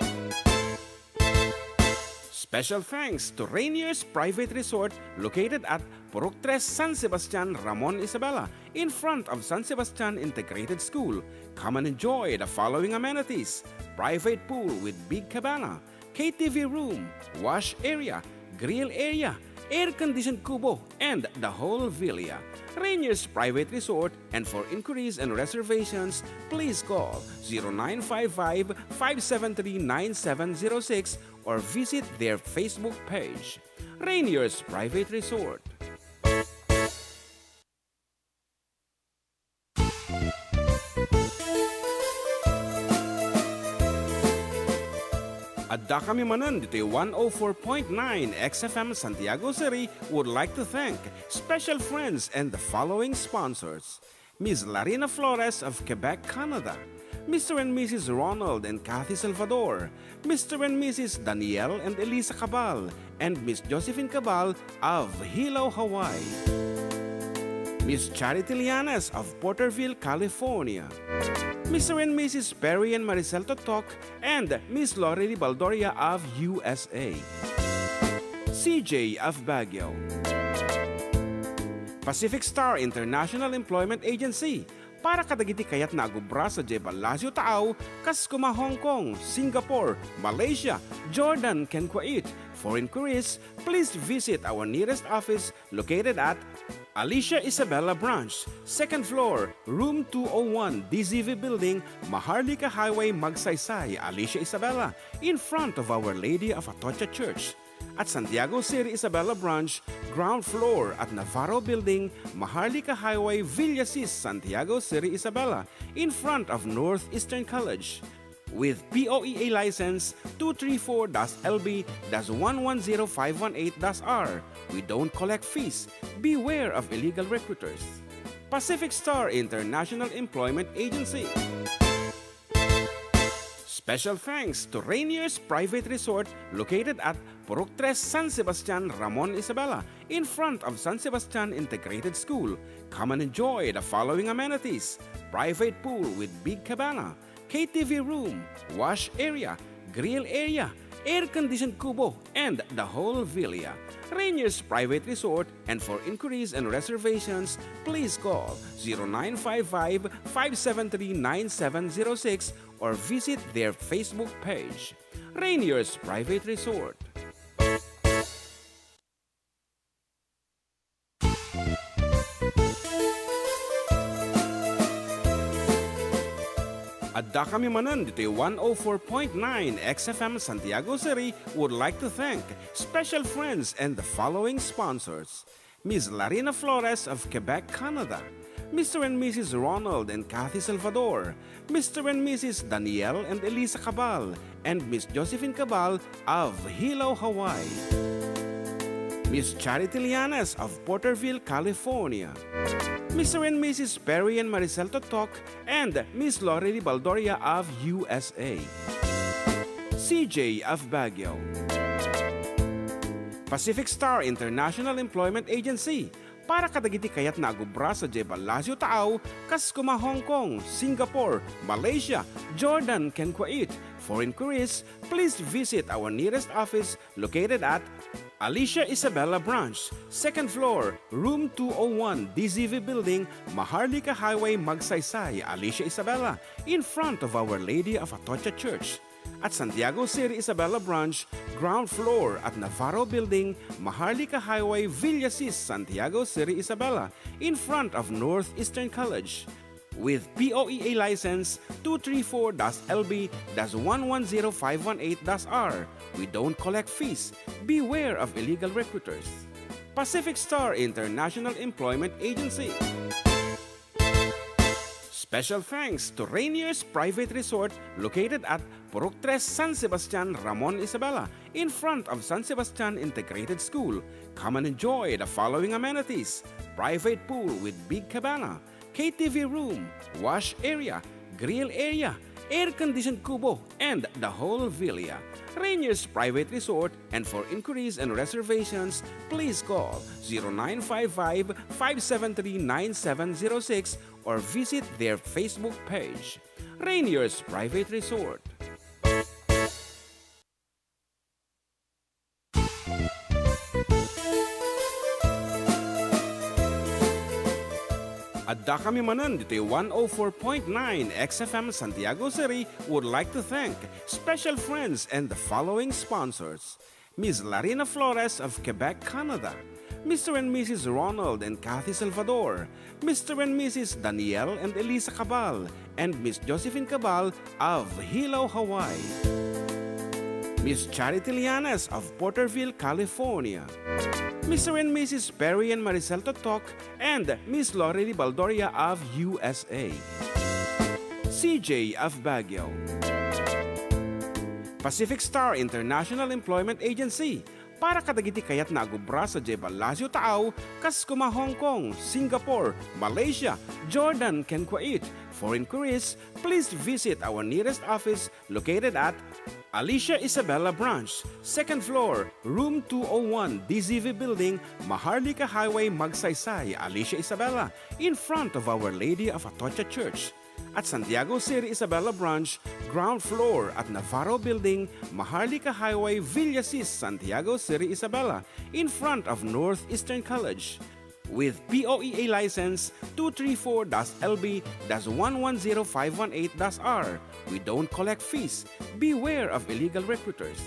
Special thanks to Rainier's Private Resort located at Purok 3 San Sebastian, Ramon, Isabela, in front of San Sebastian Integrated School. Come and enjoy the following amenities: private pool with big cabana, KTV room, wash area, grill area, air-conditioned kubo, and the whole villa. Rainier's Private Resort, and for inquiries and reservations, please call 0955-573-9706 or visit their Facebook page. Rainier's Private Resort. Adda kami Manen dito 104.9 XFM Santiago City would like to thank special friends and the following sponsors. Ms. Larina Flores of Quebec, Canada. Mr. and Mrs. Ronald and Kathy Salvador. Mr. and Mrs. Danielle and Elisa Cabal. And Miss Josephine Cabal of Hilo, Hawaii. Miss Charity Lianes of Porterville, California. Mr. and Mrs. Perry and Maricel Totok, and Miss Lori Baldoria of USA. CJ of Baguio. Pacific Star International Employment Agency. Para kadagiti kayat na agubra sa Jebalasyo Taaw, Kaskuma, Hong Kong, Singapore, Malaysia, Jordan, ken Kuwait. For inquiries, please visit our nearest office located at Alicia Isabella Branch, 2nd floor, room 201, DZV Building, Maharlika Highway, Magsaysay, Alicia Isabella, in front of Our Lady of Atocha Church. At Santiago City Isabella Branch, ground floor at Navarro Building, Maharlika Highway, Villasis, Santiago City Isabella, in front of Northeastern College. With POEA license 234-LB-110518-R. We don't collect fees. Beware of illegal recruiters. Pacific Star International Employment Agency. Special thanks to Rainier's Private Resort located at Purok 3 San Sebastian, Ramon, Isabela, in front of San Sebastian Integrated School. Come and enjoy the following amenities: private pool with big cabana, KTV room, wash area, grill area, air-conditioned kubo, and the whole villa. Rainier's Private Resort, and for inquiries and reservations, please call 0955-573-9706 or visit their Facebook page. Rainier's Private Resort. Adda kami Manen dito 104.9 XFM Santiago City would like to thank special friends and the following sponsors. Ms. Larina Flores of Quebec, Canada. Mr. and Mrs. Ronald and Kathy Salvador. Mr. and Mrs. Danielle and Elisa Cabal. And Miss Josephine Cabal of Hilo, Hawaii. Miss Charity Lianas of Porterville, California. Mr. and Mrs. Perry and Maricel Totok, and Miss Lorely Baldoria of USA. CJ of Baguio. Pacific Star International Employment Agency. Para kadagiti kayat nagubra sa Jebalasyo Tao, Kaskuma, Hong Kong, Singapore, Malaysia, Jordan, and Kuwait. For inquiries, please visit our nearest office located at Alicia Isabella Branch, 2nd floor, room 201, DZV Building, Maharlika Highway, Magsaysay, Alicia Isabella, in front of Our Lady of Atocha Church. At Santiago City Isabella Branch, ground floor at Navarro Building, Maharlika Highway, Villasis, Santiago City Isabella, in front of Northeastern College. With POEA license 234-LB-110518-R. We don't collect fees. Beware of illegal recruiters. Pacific Star International Employment Agency. Special thanks to Rainier's Private Resort located at Purok 3 San Sebastian, Ramon Isabela, in front of San Sebastian Integrated School. Come and enjoy the following amenities: private pool with big cabana, KTV room, wash area, grill area, air-conditioned kubo, and the whole villa. Rainier's Private Resort, and for inquiries and reservations, please call 0955-573-9706 or visit their Facebook page. Rainier's Private Resort. Adda kami Manen dito 104.9 XFM Santiago City would like to thank special friends and the following sponsors. Ms. Larina Flores of Quebec, Canada. Mr. and Mrs. Ronald and Kathy Salvador. Mr. and Mrs. Danielle and Elisa Cabal. And Miss Josephine Cabal of Hilo, Hawaii. Miss Charity Lianas of Porterville, California. Mr. and Mrs. Perry and Maricel Totok, and Miss Lorely Baldoria of USA. CJ of Baguio. Pacific Star International Employment Agency. Para kadagiti kayat nagubra sa Jebalasyo Tao, Kaskuma, Hong Kong, Singapore, Malaysia, Jordan, and Kuwait. For inquiries, please visit our nearest office located at Alicia Isabella Branch, 2nd floor, room 201, DZV Building, Maharlika Highway, Magsaysay, Alicia Isabella, in front of Our Lady of Atocha Church. At Santiago City Isabella Branch, ground floor at Navarro Building, Maharlika Highway, Villasis, Santiago City Isabella, in front of Northeastern College. With POEA license 234-LB-110518-R. We don't collect fees. Beware of illegal recruiters.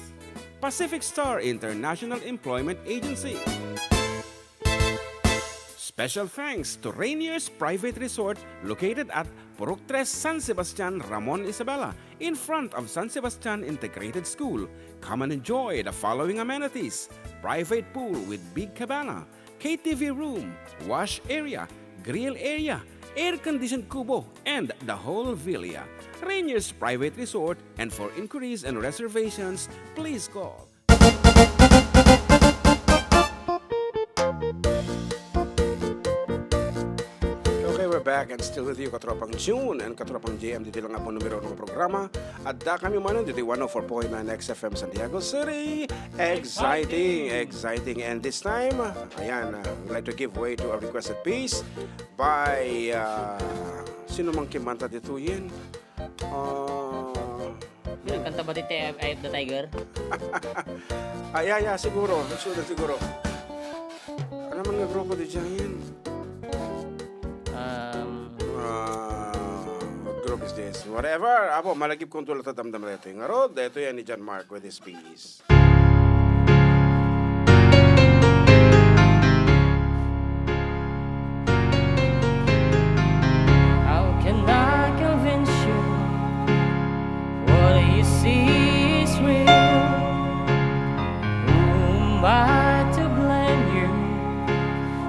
Pacific Star International Employment Agency. Special thanks to Rainier's Private Resort located at Purok 3 San Sebastian, Ramon Isabela, in front of San Sebastian Integrated School. Come and enjoy the following amenities: private pool with big cabana, KTV room, wash area, grill area, air-conditioned kubo, and the whole villa. Rainier's Private Resort, and for inquiries and reservations, please call. Okay, we're back and still with you, Katropang June and Katropang JM. Dito lang nga po numero ng programa. Adda kami Manen dito 104.9 XFM Santiago City. Exciting. And this time, ayan, we'd like to give way to a requested piece by, sino mang kimanta dito yun? kanta ba dito Eye of the Tiger? Siguro. Sudah siguro. Ano man nga grupo di dyan? What group is this? Whatever. Apo, malagip kong tulad at damdam na ito. Ngarod, ito yan ni John Mark with his piece. How can I convince you what you see is real? Who am I to blame you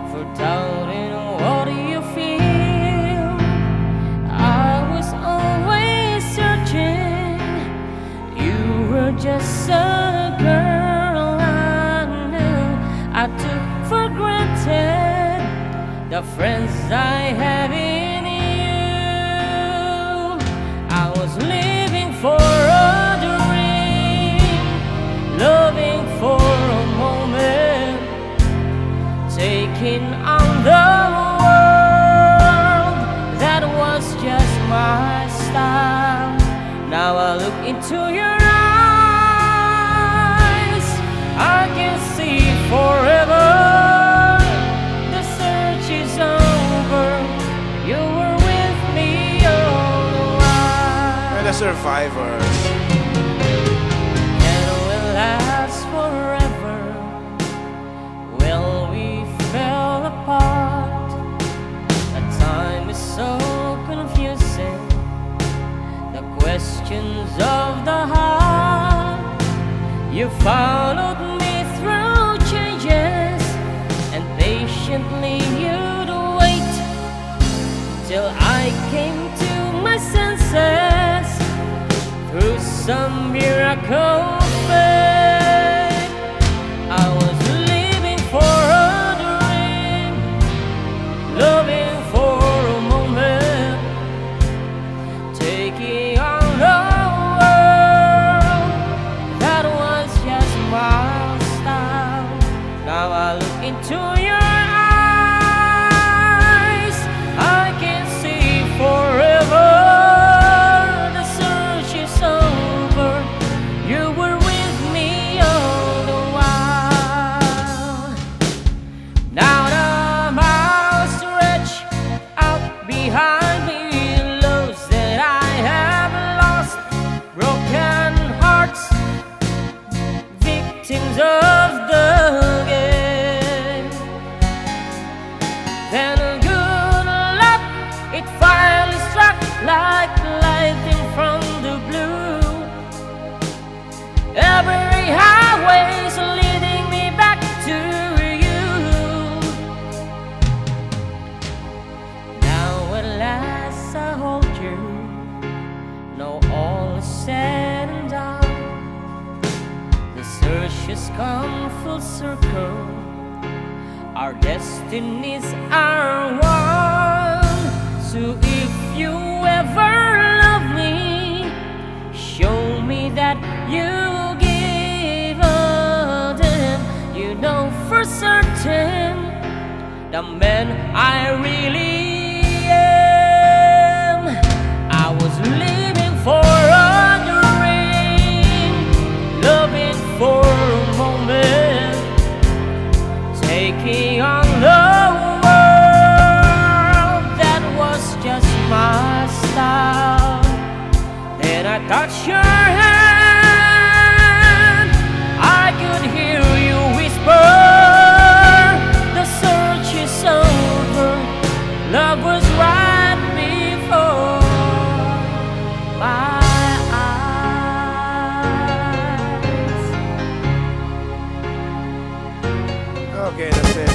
for doubting what you feel? I was always searching. You were just a girl I knew. I took for granted the friends I have in you. I was living for a dream, loving for a moment, taking on the world. That was just my style. Now I look into your eyes, I can see forever. The search is over. You were with me all the while. And the survivors. And will last forever. Well, we fell apart. The time is so confusing. The questions of the heart. You followed me through changes, and patiently you'd wait till I came to my senses through some miracle of fate. I was living for a dream, loving for a moment, taking on the world. That was just my style. Now I look into your eyes, I can see forever. The search is over. You were with me all the while. Now the miles stretch out behind me, loves that I have lost, broken hearts, victims of the game. Then good luck, it finally struck like lightning from the blue. Every highway's leading me back to you. Now at last I hold you. Now all is said and done. The search has come full circle. Our destinies are one. So if you ever love me, show me that you give a damn. You know for certain the man I really am. I was living for a dream, loving for a moment, taking on the world. That was just my style. Then I touched your hand, I could hear you whisper, the search is over. Love was right before my eyes. Okay, that's it.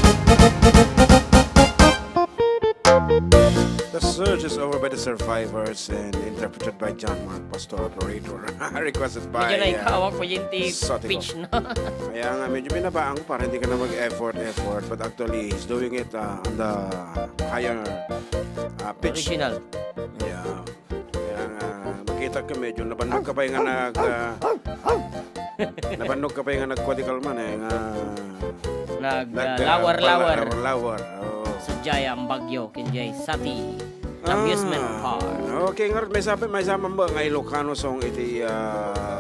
The Search is over by the Survivors and interpreted by John Mark, Pastor Operator. Requested by Medyo naikawak po yung Sotico. pitch na. Kaya nga, medyo binabaan ko para hindi ka na mag-effort. But actually, he's doing it on the higher pitch. Original. Yeah. Kaya nga, makita ka medyo nabanog ka pa yung nabanog ka pa yung nag-quadical man eh. Naglawar-lawar. Lawar. Oh. Sujaya ang bagyo, kinjay Sati. Amusement park. Okay, nga may sama ba nga Ilocano song iti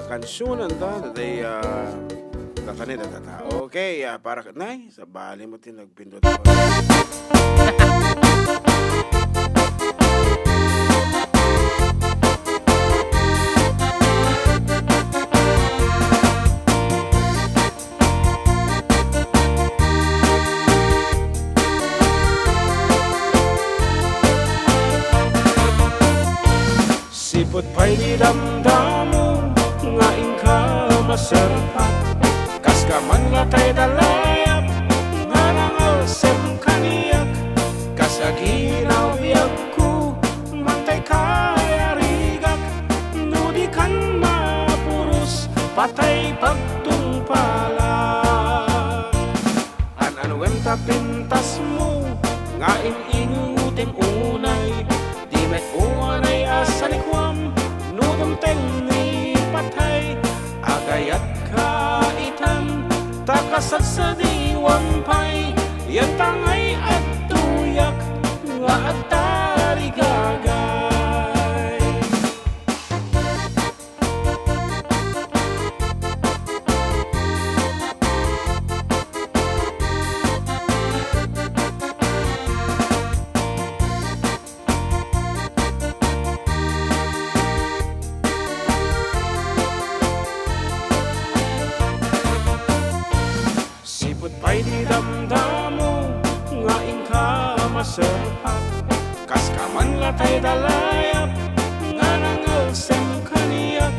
kansunan ta tatay tatanay tatata. Okay, para nay sa bali mo tin nagpindot ko. Sipot pa'y di damdamo nga ingka masarpat kas ka man nga tay dalayap nga nangal sem kaniyak kas aginaw biyag ko mantay kaya rigak nudi kan mapurus patay pagtungpala an-anuem ta pintas mo nga iningutim unay di met uwanay asalikwam nudum tengi patay agayat kaitan takasat sa diwampay yan tangay at tuyak nga at tarigagay pa'y di damdamo nga ingka masarap kas ka man latay dalayap nga nangal sem kaniyak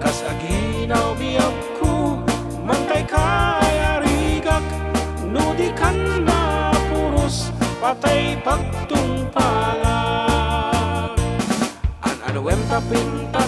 kas aginaw biyag ko mantay kaya rigak nudi kan mapurus patay pagtungpala an-anuem ta pinta